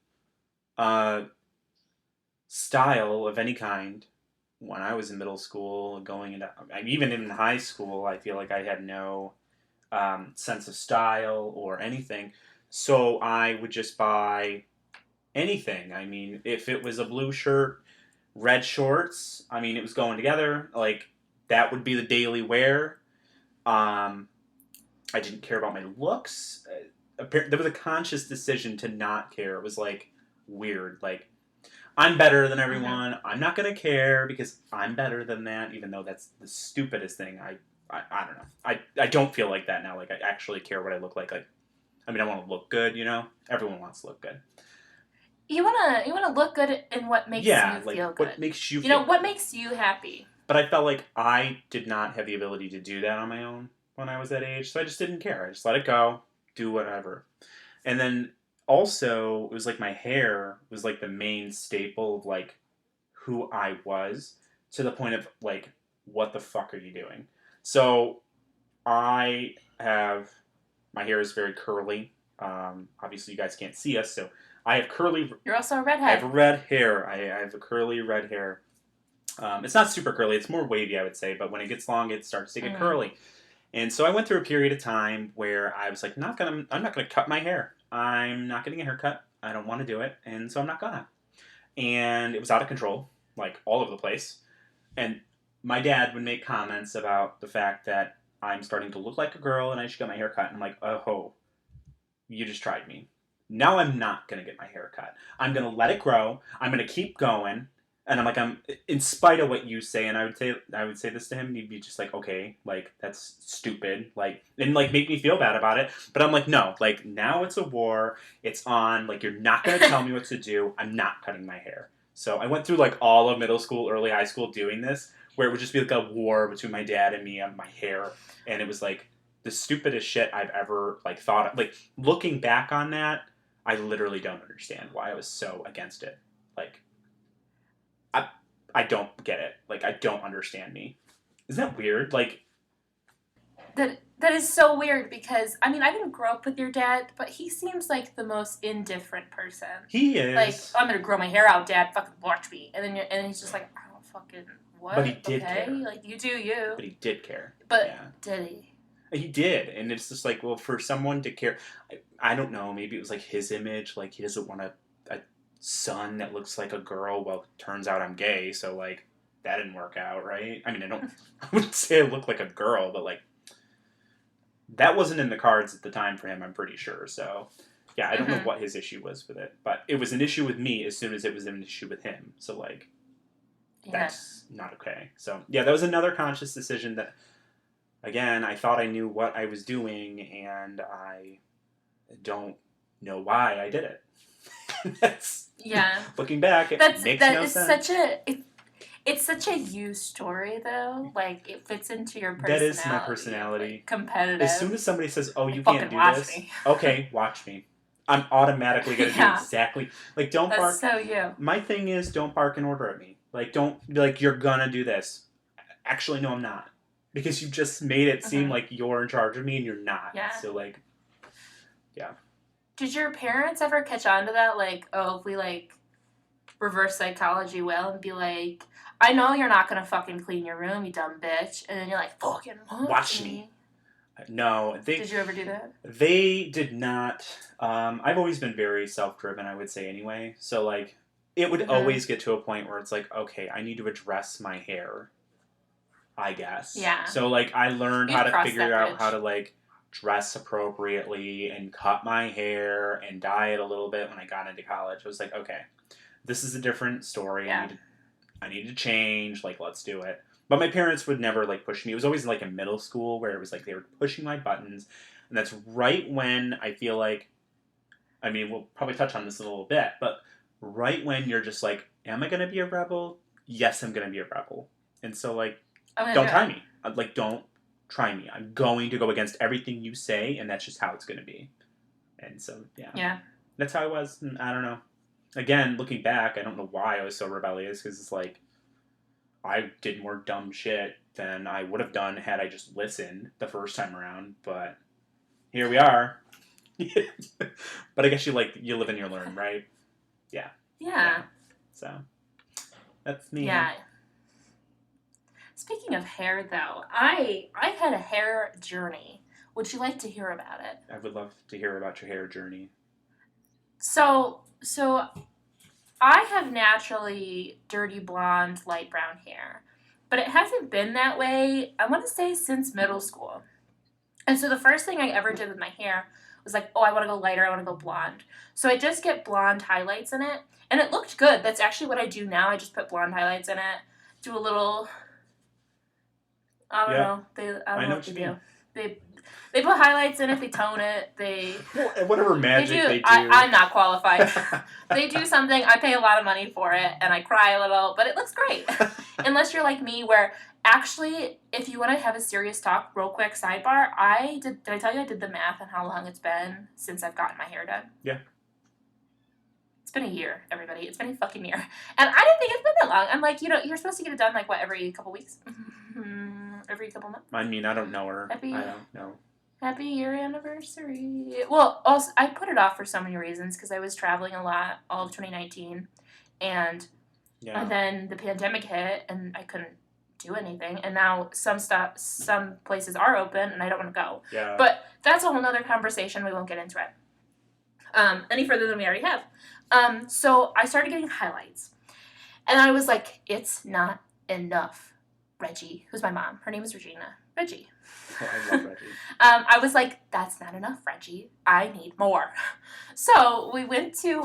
style of any kind when I was in middle school, even in high school. I feel like I had no sense of style or anything, so I would just buy anything. I mean, if it was a blue shirt, red shorts, I mean, it was going together. Like, that would be the daily wear. I didn't care about my looks. There was a conscious decision to not care. It was like weird. Like, I'm better than everyone. Mm-hmm. I'm not gonna care because I'm better than that, even though that's the stupidest thing. I don't know. I don't feel like that now. Like, I actually care what I look like. Like, I mean, I want to look good, you know? Everyone wants to look good. You wanna look good in what makes you feel good. What makes you feel good. What makes you happy. But I felt like I did not have the ability to do that on my own when I was that age, so I just didn't care. I just let it go, do whatever. And then also, it was like my hair was like the main staple of like who I was to the point of like, what the fuck are you doing? So I have my hair is very curly. Obviously, you guys can't see us, so I have curly. You're also a I redhead. have red hair. I have a curly red hair. It's not super curly. It's more wavy, I would say. But when it gets long, it starts to get curly. And so I went through a period of time where I was like, I'm not gonna cut my hair. I'm not getting a haircut. I don't want to do it, and so I'm not gonna. And it was out of control, like all over the place. And my dad would make comments about the fact that I'm starting to look like a girl and I should get my hair cut. And I'm like, oh, you just tried me. Now I'm not gonna get my hair cut. I'm gonna let it grow. I'm gonna keep going. And I'm like, I'm in spite of what you say, and I would say this to him, and he'd be just like, okay, like that's stupid, like, and like make me feel bad about it. But I'm like, no, like now it's a war, it's on, like you're not gonna tell me what to do. I'm not cutting my hair. So I went through like all of middle school, early high school doing this, where it would just be like a war between my dad and me on my hair, and it was like the stupidest shit I've ever like thought of. Like looking back on that, I literally don't understand why I was so against it. Like. I don't get it. Like, I don't understand me. Isn't that weird? Like... That is so weird because, I mean, I didn't grow up with your dad, but he seems like the most indifferent person. He is. Like, I'm going to grow my hair out, Dad. Fucking watch me. And then he's just like, I don't fucking... What? But he did care. Like, you do you. But he did care. But yeah. Did he? He did. And it's just like, well, for someone to care... I don't know. Maybe it was like his image. Like, he doesn't want a son that looks like a girl. Well, turns out I'm gay, so like that didn't work out, right? I mean, I wouldn't say I look like a girl, but like that wasn't in the cards at the time for him, I'm pretty sure. So yeah, I don't know what his issue was with it, but it was an issue with me as soon as it was an issue with him. So like that's not okay. So yeah, that was another conscious decision that again, I thought I knew what I was doing and I don't know why I did it. That's looking back, it makes no sense. It's such a you story though. Like it fits into your That personality. is my personality. Like, competitive. As soon as somebody says, "Oh, you can't do this," okay, watch me. I'm automatically gonna do exactly like don't bark. That's so you. My thing is don't bark and order at me. Like don't be like you're gonna do this. Actually, no, I'm not. Because you just made it seem like you're in charge of me and you're not. Yeah. So like, yeah. Did your parents ever catch on to that? Like, oh, if we, like, reverse psychology well and be like, I know you're not going to fucking clean your room, you dumb bitch. And then you're like, fucking watch me. No. Did you ever do that? They did not. I've always been very self-driven, I would say, anyway. So, like, it would always get to a point where it's like, okay, I need to address my hair, I guess. Yeah. So, like, I learned how to figure out how to, like, dress appropriately and cut my hair and dye it a little bit when I got into college. I was like, okay, this is a different story. Yeah. I need to change. Like, let's do it. But my parents would never like push me. It was always like in middle school where it was like they were pushing my buttons, and that's right when I feel like, I mean, we'll probably touch on this in a little bit, but right when you're just like, am I going to be a rebel? Yes, I'm going to be a rebel. And so like, don't try me. Like, don't try me. I'm going to go against everything you say, and that's just how it's going to be. And so, yeah. Yeah. That's how I was. And I don't know. Again, looking back, I don't know why I was so rebellious, because it's like, I did more dumb shit than I would have done had I just listened the first time around. But here we are. But I guess you live and you learn, right? Yeah. Yeah. So, that's me. Yeah. Speaking of hair, though, I had a hair journey. Would you like to hear about it? I would love to hear about your hair journey. So I have naturally dirty blonde, light brown hair. But it hasn't been that way, I want to say, since middle school. And so the first thing I ever did with my hair was like, oh, I want to go lighter, I want to go blonde. So I just get blonde highlights in it. And it looked good. That's actually what I do now. I just put blonde highlights in it. Do a little... I don't know. I don't know what they do. They put highlights in it. They tone it. Whatever magic they do. I'm not qualified. They do something. I pay a lot of money for it, and I cry a little, but it looks great. Unless you're like me, where actually, if you want to have a serious talk, real quick sidebar, did I tell you I did the math on how long it's been since I've gotten my hair done? Yeah. It's been a year, everybody. It's been a fucking year. And I didn't think it's been that long. I'm like, you're supposed to get it done, like, what, every couple weeks? Every couple months? I mean, I don't know her. Happy, I don't know. Happy year anniversary. Well, also, I put it off for so many reasons because I was traveling a lot all of 2019. And then the pandemic hit, and I couldn't do anything. And now some places are open, and I don't want to go. Yeah. But that's a whole nother conversation. We won't get into it any further than we already have. So I started getting highlights. And I was like, it's not enough. Reggie, who's my mom. Her name is Regina. Reggie. Oh, I love Reggie. I was like, that's not enough, Reggie. I need more. So we went to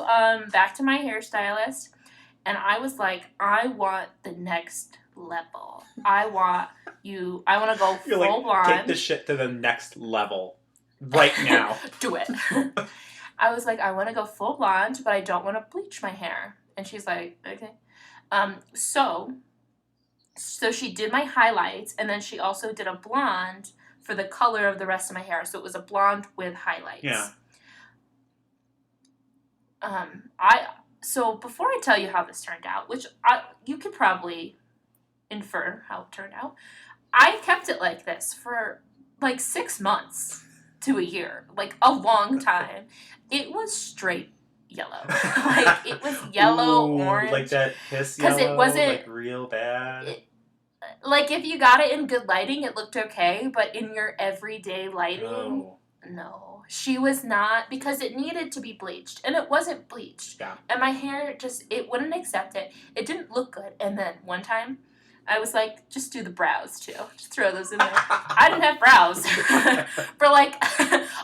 back to my hairstylist, and I was like, I want the next level. I want to go You're full blonde. Take this shit to the next level right now. Do it. I was like, I want to go full blonde, but I don't want to bleach my hair. And she's like, okay. So she did my highlights, and then she also did a blonde for the color of the rest of my hair. So it was a blonde with highlights. Yeah. So before I tell you how this turned out, which you could probably infer how it turned out, I kept it like this for like 6 months to a year, like a long time. It was straight yellow. Like, it was yellow, orange. Like that piss yellow? Because it wasn't... like real bad? Like, if you got it in good lighting, it looked okay, but in your everyday lighting, no. She was not, because it needed to be bleached, and it wasn't bleached. Yeah. And my hair it wouldn't accept it. It didn't look good. And then one time, I was like, just do the brows, too. Just throw those in there. I didn't have brows for, like,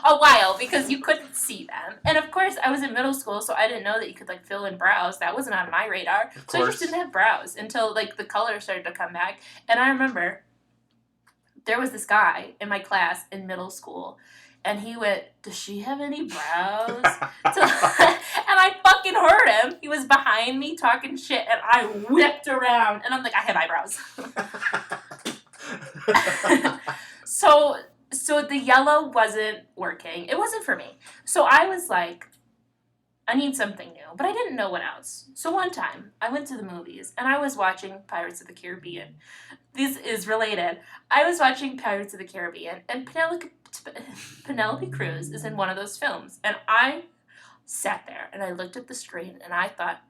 a while, because you couldn't see them. And, of course, I was in middle school, so I didn't know that you could, like, fill in brows. That wasn't on my radar. So I just didn't have brows until, like, the color started to come back. And I remember there was this guy in my class in middle school, and he went, does she have any brows? And I fucking heard him. He was behind me talking shit, and I whipped around. And I'm like, I have eyebrows. So the yellow wasn't working. It wasn't for me. So I was like, I need something new. But I didn't know what else. So one time, I went to the movies, and I was watching Pirates of the Caribbean. This is related. I was watching Pirates of the Caribbean, and Penelope Cruz is in one of those films. And I sat there, and I looked at the screen, and I thought,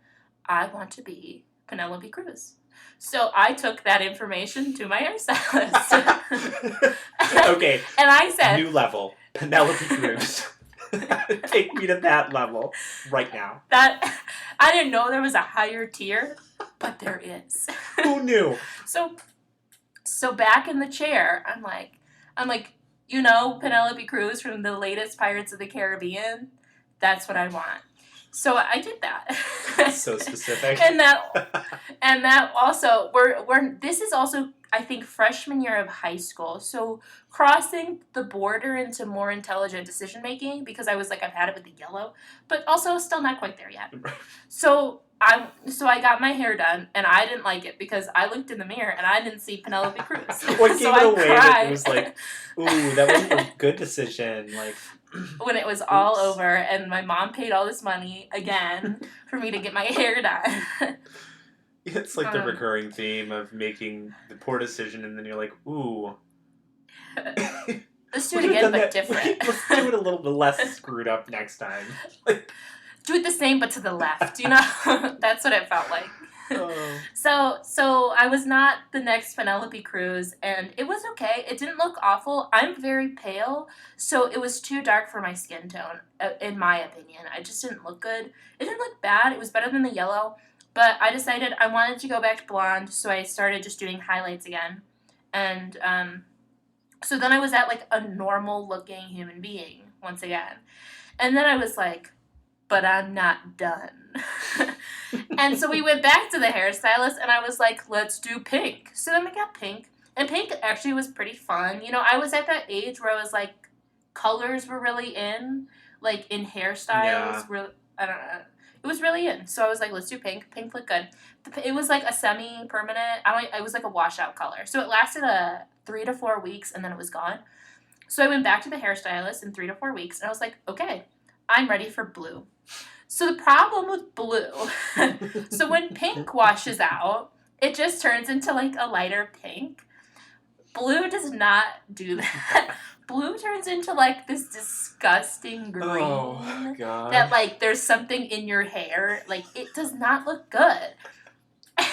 I want to be Penelope Cruz. So I took that information to my hairstylist. Okay. And I said... New level. Penelope Cruz. Take me to that level right now. I didn't know there was a higher tier, but there is. Who knew? So back in the chair, I'm like, you know Penelope Cruz from the latest Pirates of the Caribbean? That's what I want. So I did that. So specific. and that also this is also, I think, freshman year of high school. So crossing the border into more intelligent decision making, because I was like, I've had it with the yellow, but also still not quite there yet. So I got my hair done, and I didn't like it because I looked in the mirror and I didn't see Penelope Cruz. What gave it away? Cried. It was like, ooh, that wasn't a good decision. Like, when it was all over, and my mom paid all this money again for me to get my hair done. It's like the recurring theme of making the poor decision, and then you're like, ooh. Let's do it again, but different. Let's do it a little bit less screwed up next time. Do it the same, but to the left, you know? That's what it felt like. Oh. So I was not the next Penelope Cruz, and it was okay. It didn't look awful. I'm very pale, so it was too dark for my skin tone, in my opinion. I just didn't look good. It didn't look bad. It was better than the yellow, but I decided I wanted to go back to blonde, so I started just doing highlights again. And so then I was at, like, a normal-looking human being once again. And then I was like, but I'm not done. And so we went back to the hairstylist, and I was like, let's do pink. So then we got pink, and pink actually was pretty fun. You know, I was at that age where I was like, colors were really in, like, in hairstyles. Yeah. I don't know. It was really in. So I was like, let's do pink. Pink looked good. It was like a semi-permanent, it was like a washout color. So it lasted 3 to 4 weeks, and then it was gone. So I went back to the hairstylist in 3 to 4 weeks, and I was like, okay, I'm ready for blue. So the problem with blue, so when pink washes out, it just turns into like a lighter pink. Blue does not do that. Blue turns into like this disgusting green Oh, God. that like there's something in your hair. Like it does not look good.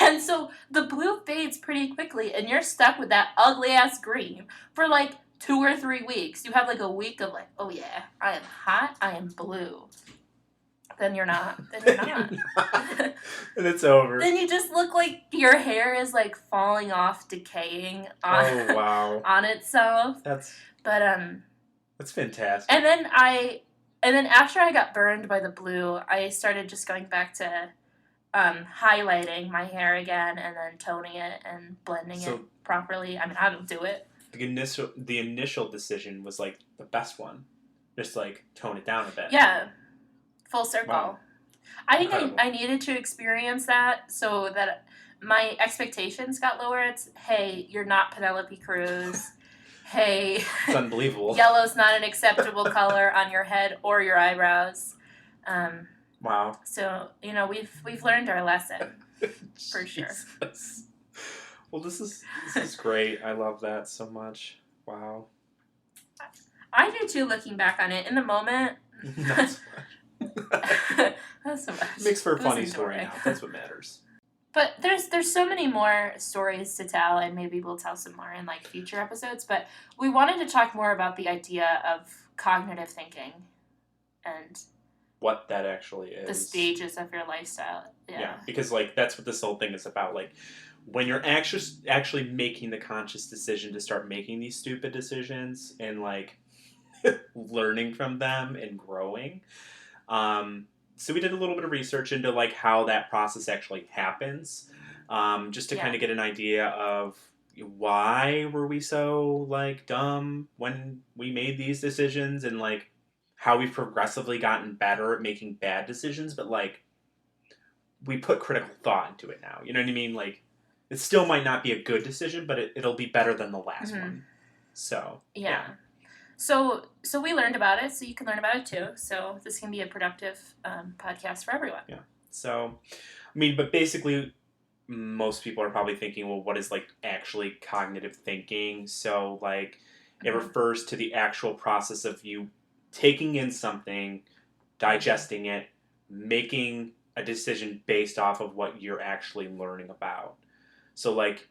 And so the blue fades pretty quickly and you're stuck with that ugly ass green for like 2 or 3 weeks. You have like a week of like, oh yeah, I am hot, I am blue. Then you're not. Then you're not. And it's over. Then you just look like your hair is like falling off, decaying on, Oh, wow. on itself. That's fantastic. And then after I got burned by the blue, I started just going back to highlighting my hair again and then toning it and blending it properly. I mean, I don't do it. The initial decision was like the best one. Just like tone it down a bit. Yeah. Full circle. Wow. I think I needed to experience that so that my expectations got lower. It's, hey, you're not Penelope Cruz. Hey, it's unbelievable. Yellow's not an acceptable color on your head or your eyebrows. Wow. So, we've learned our lesson for sure. Well, this is great. I love that so much. Wow. I do too, looking back on it. In the moment, Not so much. Not so much. Makes for a funny story now. That's what matters. But there's so many more stories to tell, and maybe we'll tell some more in like future episodes. But we wanted to talk more about the idea of cognitive thinking and what that actually is. The stages of your lifestyle. Yeah, because like that's what this whole thing is about. Like when you're actually making the conscious decision to start making these stupid decisions and like learning from them and growing. So we did a little bit of research into like how that process actually happens, just to kind of get an idea of why were we so like dumb when we made these decisions and like how we've progressively gotten better at making bad decisions, but like we put critical thought into it now. You know what I mean? Like it still might not be a good decision, but it'll be better than the last one. So yeah. So we learned about it, so you can learn about it too. So this can be a productive podcast for everyone. Yeah. So, I mean, but basically, most people are probably thinking, well, what is like actually cognitive thinking? So, like, it refers to the actual process of you taking in something, digesting it, making a decision based off of what you're actually learning about. So, like,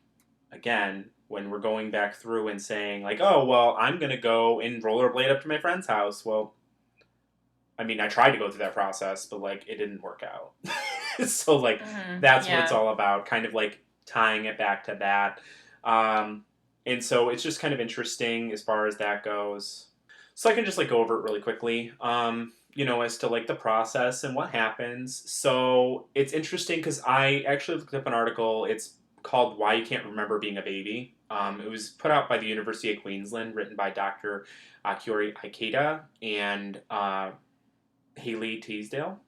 again, when we're going back through and saying, like, oh, well, I'm going to go and rollerblade up to my friend's house. Well, I mean, I tried to go through that process, but, like, it didn't work out. So, like, that's what it's all about, kind of, like, tying it back to that. And so it's just kind of interesting as far as that goes. So I can just, like, go over it really quickly, as to, like, the process and what happens. So it's interesting because I actually looked up an article. It's called Why You Can't Remember Being a Baby. It was put out by the University of Queensland, written by Dr. Keori Ikeda and Hayley Teasdale.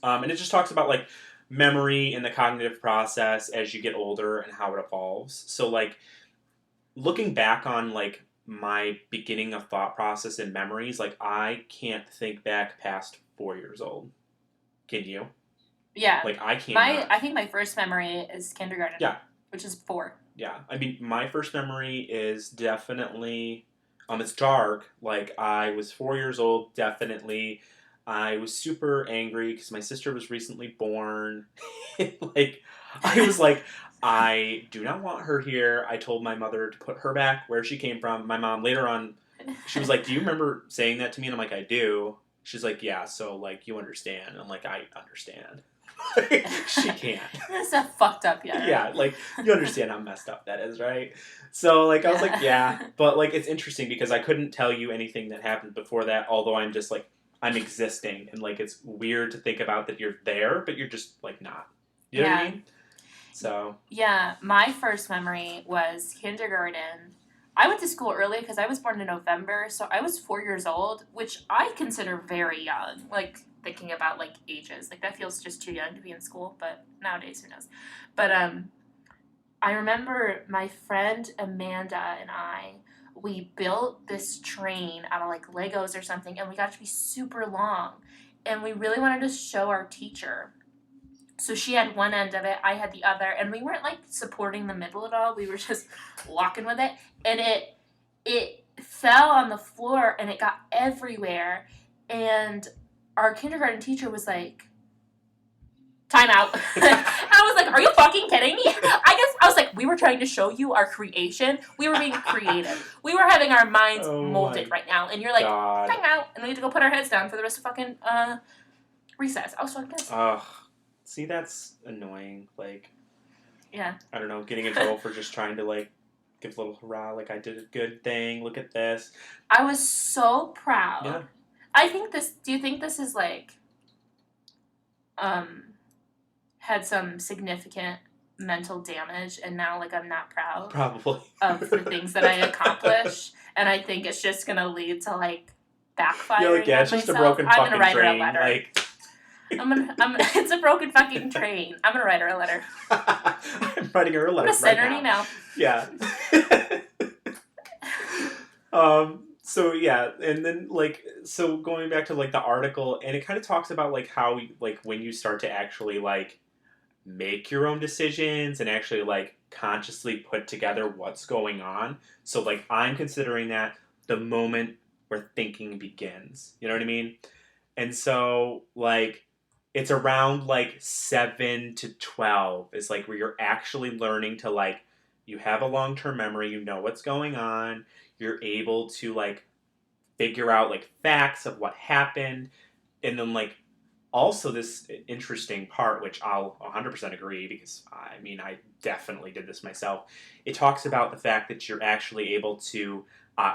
And it just talks about like memory and the cognitive process as you get older and how it evolves. So like looking back on like my beginning of thought process and memories, like I can't think back past 4 years old. Can you? Yeah. Like I can't. I think my first memory is kindergarten. Yeah. Which is 4. Yeah. I mean, my first memory is definitely, it's dark. Like I was 4 years old, definitely. I was super angry because my sister was recently born. Like, I was like, I do not want her here. I told my mother to put her back where she came from. My mom later on, she was like, do you remember saying that to me? And I'm like, I do. She's like, yeah, so like you understand. And I'm like, I understand. She can't. That's not fucked up yet. Yeah, like you understand how messed up that is, right? So like I was like, yeah, but like it's interesting because I couldn't tell you anything that happened before that, although I'm just like I'm existing and like it's weird to think about that you're there, but you're just like not. You know what I mean? So yeah, my first memory was kindergarten. I went to school early because I was born in November, so I was 4 years old, which I consider very young. Like thinking about like ages, like that feels just too young to be in school. But nowadays, who knows? But I remember my friend Amanda and we built this train out of like Legos or something, and we got it to be super long. and we really wanted to show our teacher. So she had one end of it, I had the other, and we weren't like supporting the middle at all. We were just walking with it, and it fell on the floor and it got everywhere. And our kindergarten teacher was like, "Time out." I was like, "Are you fucking kidding me?" I was like, "We were trying to show you our creation. We were being creative. We were having our minds molded right now, and you're like, time out," and we had to go put our heads down for the rest of fucking recess. I was so pissed. Ugh. See, that's annoying. Like, yeah. I don't know, getting in trouble for just trying to, like, give a little hurrah, like, I did a good thing, look at this. I was so proud. Yeah. Do you think this is, like, had some significant mental damage, and now, like, I'm not proud? Probably. Of the things that I accomplish, and I think it's just gonna lead to, like, backfiring. You're like, yeah, it's just myself. a broken I'm fucking gonna write train. her a letter. Like... It's a broken fucking train. I'm gonna write her a letter. I'm writing her a letter. I'm gonna send her an email. Yeah. So yeah, and then like, so going back to like the article, and it kind of talks about like how like when you start to actually like make your own decisions and actually like consciously put together what's going on. So like I'm considering that the moment where thinking begins. You know what I mean? And so like it's around like 7 to 12 is like where you're actually learning to like, you have a long-term memory, you know what's going on, you're able to like figure out like facts of what happened, and then like also this interesting part, which I'll 100% agree, because I mean I definitely did this myself. It talks about the fact that you're actually able to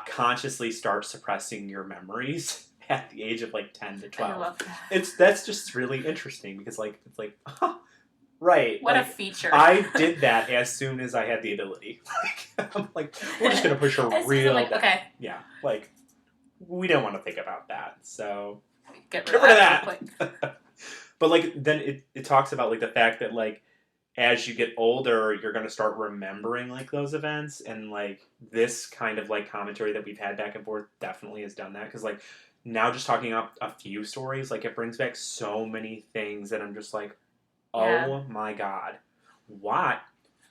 consciously start suppressing your memories at the age of like 10 to 12. I love that. That's just really interesting, because like it's like, right. What like, a feature. I did that as soon as I had the ability. Like, I'm like, we're just gonna push her real like, down. okay. Yeah, like we don't want to think about that. So get rid of that real quick. But like then it talks about like the fact that like as you get older, you're gonna start remembering like those events, and like this kind of like commentary that we've had back and forth definitely has done that, because like now just talking up a few stories, like it brings back so many things that I'm just like, oh my god, why?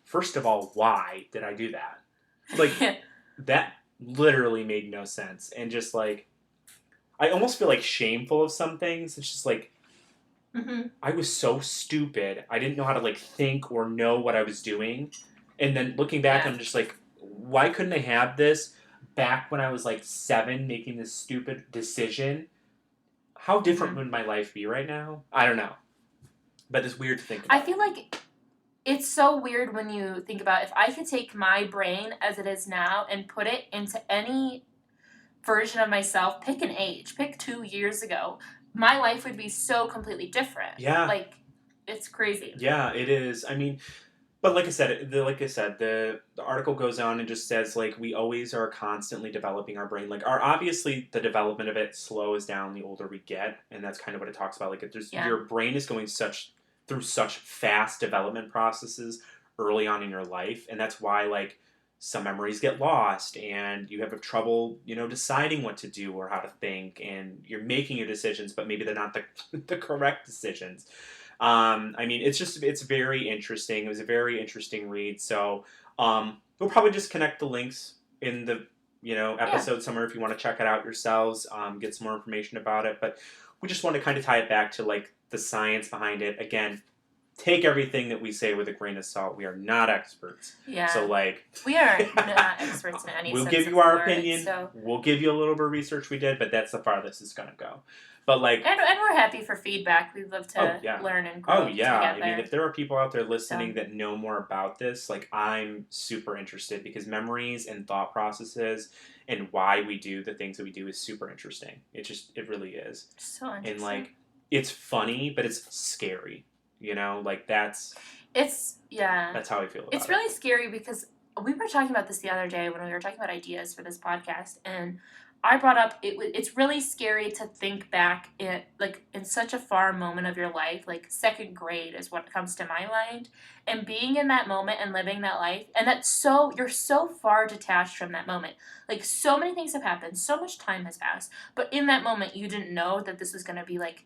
First of all, why did I do that? Like that literally made no sense, and just like I almost feel like shameful of some things. It's just like I was so stupid. I didn't know how to like think or know what I was doing, and then looking back, I'm just like, why couldn't I have this back when I was like 7, making this stupid decision? How different would my life be right now? I don't know. But it's weird to think about. I feel like it's so weird when you think about if I could take my brain as it is now and put it into any version of myself, pick an age, pick 2 years ago, my life would be so completely different. Yeah. Like, it's crazy. Yeah, it is. I mean, but like I said, the article goes on and just says like we always are constantly developing our brain. Like obviously the development of it slows down the older we get, and that's kind of what it talks about. Like your brain is going through such fast development processes early on in your life, and that's why like some memories get lost, and you have trouble, deciding what to do or how to think, and you're making your decisions, but maybe they're not the correct decisions. I mean, it's very interesting. It was a very interesting read. So we'll probably just connect the links in the episode somewhere if you want to check it out yourselves, get some more information about it. But we just want to kind of tie it back to like the science behind it. Again, take everything that we say with a grain of salt. We are not experts. Yeah. So like we are not experts in any we'll sense give you our word, opinion. So. We'll give you a little bit of research we did, but that's the farthest it's gonna go. But like, and we're happy for feedback. We'd love to learn and grow together. I mean, if there are people out there listening that know more about this, like I'm super interested, because memories and thought processes and why we do the things that we do is super interesting. It really is. So interesting. And like, it's funny, but it's scary. Like that's how I feel about it. It's really scary because we were talking about this the other day when we were talking about ideas for this podcast, and I brought up it's really scary to think back in such a far moment of your life, like 2nd grade is what comes to my mind, and being in that moment and living that life, and you're so far detached from that moment. Like so many things have happened, so much time has passed, but in that moment you didn't know that this was going to be like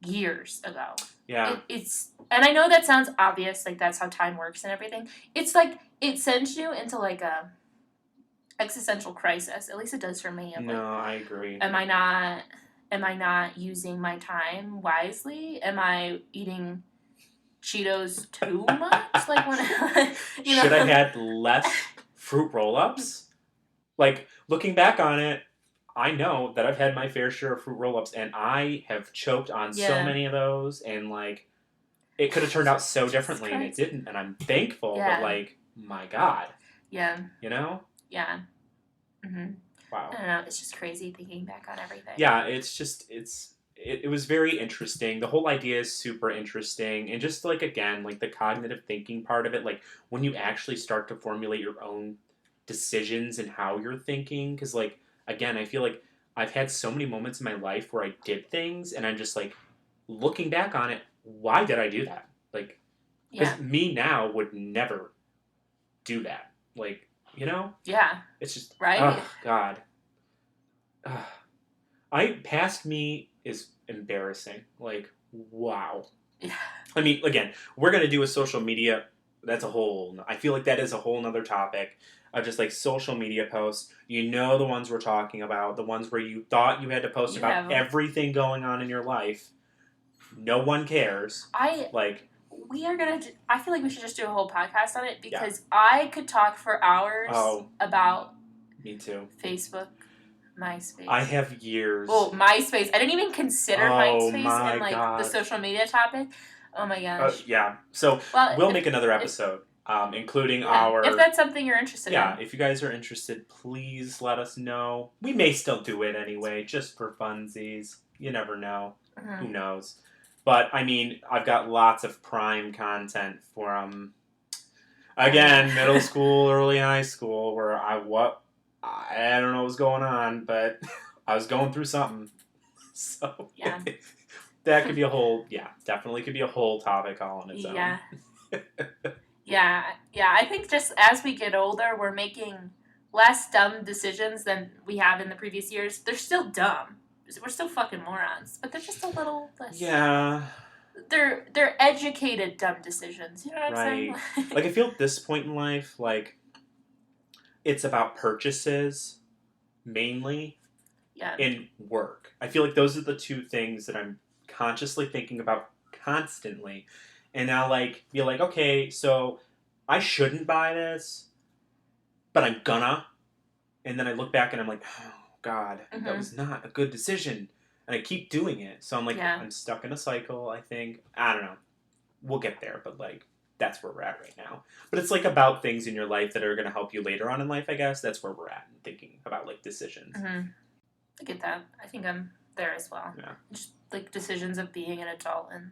years ago. Yeah. It's and I know that sounds obvious, like that's how time works and everything. It's like it sends you into like a existential crisis. At least it does for me. Of No, like, I agree. am I not using my time wisely? Am I eating Cheetos too much? Like when you know. Should I had less fruit roll-ups? Like, looking back on it, I know that I've had my fair share of fruit roll-ups, and I have choked on so many of those, and, like, it could have turned out so differently, and it didn't, and I'm thankful, but, like, my God. Yeah. You know? Yeah. Mm-hmm. Wow. I don't know, it's just crazy thinking back on everything. Yeah, it's just, it was very interesting. The whole idea is super interesting, and just, like, again, like, the cognitive thinking part of it, like, when you actually start to formulate your own decisions and how you're thinking, because, like, again, I feel like I've had so many moments in my life where I did things, and I'm just like, looking back on it, why did I do that? Like, because me now would never do that. Like, you know? Yeah. It's just, right? Oh, God. Past me is embarrassing. Like, wow. Yeah. I mean, again, we're going to do a social media, I feel like that is a whole nother topic. Of just like social media posts, you know, the ones we're talking about, the ones where you thought you had to post about everything going on in your life. No one cares. I feel like we should just do a whole podcast on it because I could talk for hours about. Me too. Facebook, MySpace. I have years. Oh, MySpace! I didn't even consider MySpace in like the social media topic. Oh my gosh. Yeah. So we'll make another episode. Including our... If that's something you're interested in. Yeah, if you guys are interested, please let us know. We may still do it anyway, just for funsies. You never know. Mm-hmm. Who knows? But, I mean, I've got lots of prime content from, again, middle school, early high school, where I don't know what's going on, but I was going through something. So, that could be definitely could be a whole topic all on its own. Yeah. Yeah, I think just as we get older, we're making less dumb decisions than we have in the previous years. They're still dumb. We're still fucking morons, but they're just a little less. Yeah. They're educated dumb decisions. You know what I'm saying? Like, I feel at this point in life, like, it's about purchases, mainly, in work. I feel like those are the two things that I'm consciously thinking about constantly. And now, like, you're like, okay, so I shouldn't buy this, but I'm gonna. And then I look back and I'm like, oh, God, that was not a good decision. And I keep doing it. So I'm like, I'm stuck in a cycle, I think. I don't know. We'll get there, but, like, that's where we're at right now. But it's, like, about things in your life that are going to help you later on in life, I guess. That's where we're at in thinking about, like, decisions. Mm-hmm. I get that. I think I'm there as well. Yeah. Just, like, decisions of being an adult and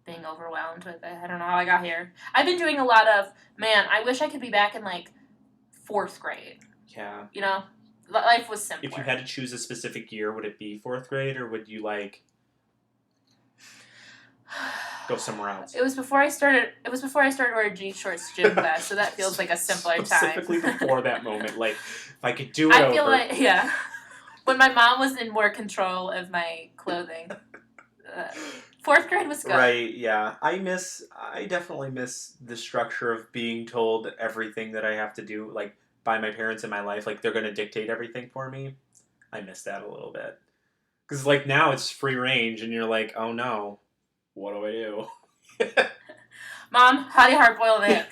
being overwhelmed with it. I don't know how I got here. I've been doing a lot of, I wish I could be back in, like, 4th grade. Yeah. You know? Life was simpler. If you had to choose a specific year, would it be 4th grade, or would you, like, go somewhere else? It was before I started wearing jean shorts to gym class, so that feels like a simpler time. Specifically before that moment. Like, if I could do it over. I feel like, when my mom was in more control of my clothing. 4th grade was good. Right, yeah. I definitely miss the structure of being told everything that I have to do, like, by my parents in my life. Like, they're going to dictate everything for me. I miss that a little bit. Because, like, now it's free range, and you're like, oh, no. What do I do? Mom, how do you hard-boil an egg?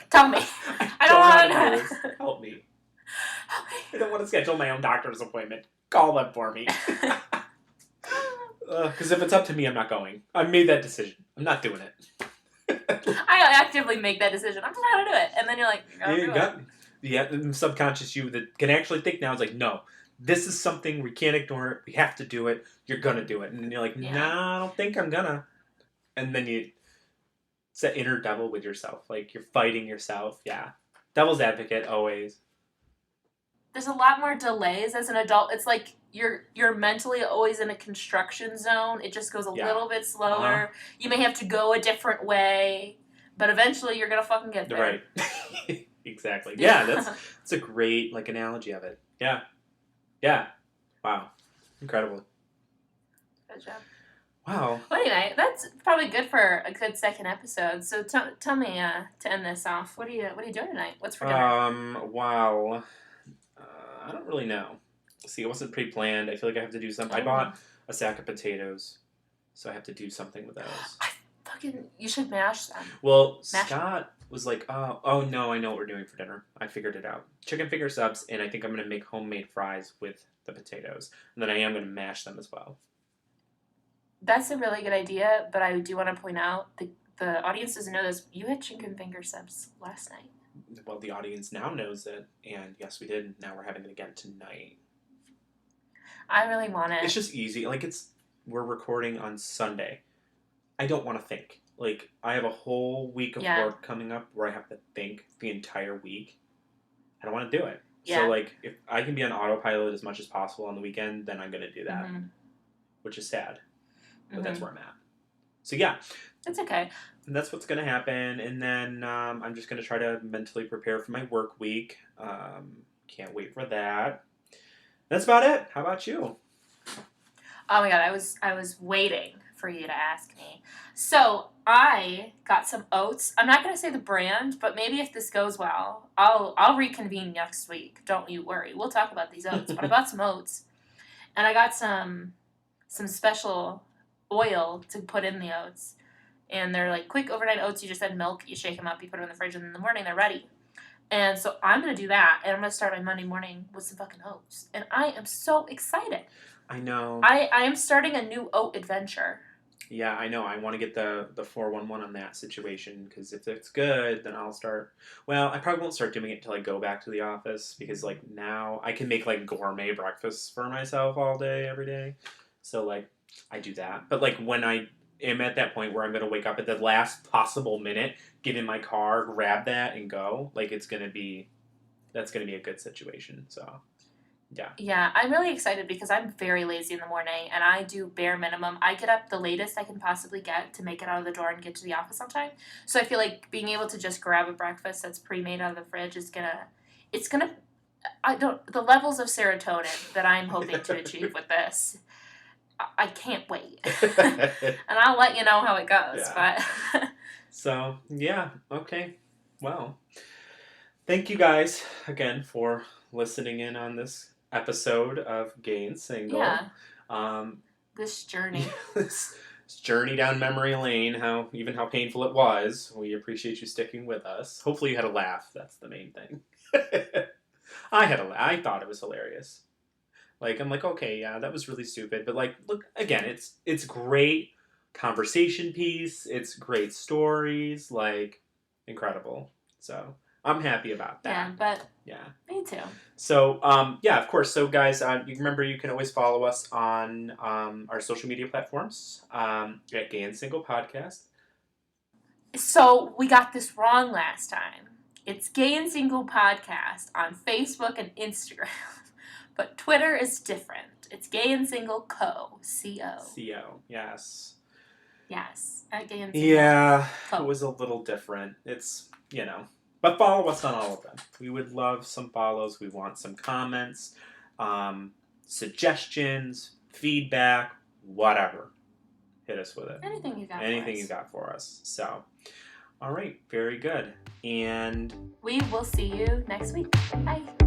Tell me. I don't want to know. Help me. I don't want to schedule my own doctor's appointment. Call them for me. Because if it's up to me, I'm not going. I made that decision. I'm not doing it. I actively make that decision. I'm just not going to do it. And then you're like, the subconscious you that can actually think now is like, no, this is something we can't ignore it. We have to do it. You're going to do it. And then you're like, nah, I don't think I'm going to. And then it's that inner devil with yourself. Like, you're fighting yourself. Yeah. Devil's advocate, always. There's a lot more delays as an adult. It's like you're mentally always in a construction zone. It just goes a little bit slower. You may have to go a different way, but eventually you're going to fucking get there. Right. Exactly. Yeah, that's a great, like, analogy of it. Yeah. Yeah. Wow. Incredible. Good job. Wow. Well, anyway, that's probably good for a good second episode. So tell me to end this off. What are you doing tonight? What's for dinner? Wow. I don't really know. See, it wasn't pre-planned. I feel like I have to do something. I Oh. bought a sack of potatoes, so I have to do something with those. You should mash them. Well, Mash Scott was like, oh no, I know what we're doing for dinner. I figured it out. Chicken finger subs, and I think I'm going to make homemade fries with the potatoes. And then I am going to mash them as well. That's a really good idea, but I do want to point out the audience doesn't know this. You had chicken finger subs last night. Well, the audience now knows it, and yes, we did. Now we're having it again tonight. I really want it. It's just easy. Like, we're recording on Sunday. I don't want to think. Like, I have a whole week of work coming up where I have to think the entire week. I don't want to do it. Yeah. So, like, if I can be on autopilot as much as possible on the weekend, then I'm going to do that. Mm-hmm. Which is sad. But that's where I'm at. So, yeah. It's okay. And that's what's going to happen. And then I'm just going to try to mentally prepare for my work week. Can't wait for that. That's about it. How about you? Oh my god, I was waiting for you to ask me. So I got some oats. I'm not gonna say the brand, but maybe if this goes well, I'll reconvene next week. Don't you worry. We'll talk about these oats. But I bought some oats, and I got some special oil to put in the oats, and they're like quick overnight oats. You just add milk, you shake them up, you put them in the fridge, and in the morning they're ready. And so I'm going to do that, and I'm going to start my Monday morning with some fucking oats. And I am so excited. I know. I am starting a new oat adventure. Yeah, I know. I want to get the 411 on that situation, because if it's good, then I'll start. Well, I probably won't start doing it until I go back to the office, because, like, now I can make, like, gourmet breakfasts for myself all day, every day. So, like, I do that. But, like, when I am at that point where I'm going to wake up at the last possible minute, get in my car, grab that, and go, like, that's going to be a good situation. So, yeah. Yeah, I'm really excited because I'm very lazy in the morning, and I do bare minimum. I get up the latest I can possibly get to make it out of the door and get to the office on time. So I feel like being able to just grab a breakfast that's pre-made out of the fridge is the levels of serotonin that I'm hoping to achieve with this. I can't wait. And I'll let you know how it goes. Yeah. But So, yeah. Okay. Well, thank you guys again for listening in on this episode of Gay and Single. Yeah. This journey. This journey down memory lane, how painful it was. We appreciate you sticking with us. Hopefully you had a laugh. That's the main thing. I had a laugh. I thought it was hilarious. Like, I'm like, okay, yeah, that was really stupid. But, like, look, again, it's great conversation piece. It's great stories. Like, incredible. So, I'm happy about that. Yeah, but yeah, me too. So, yeah, of course. So, guys, you remember you can always follow us on our social media platforms at Gay and Single Podcast. So, we got this wrong last time. It's Gay and Single Podcast on Facebook and Instagram. But Twitter is different. It's Gay and Single Co. C-O. C-O, yes. Yes, at Gay and Single. Yeah, Co. It was a little different. It's, But follow us on all of them. We would love some follows. We want some comments, suggestions, feedback, whatever. Hit us with it. Anything you got Anything you got for us. So, all right, very good. And we will see you next week. Bye.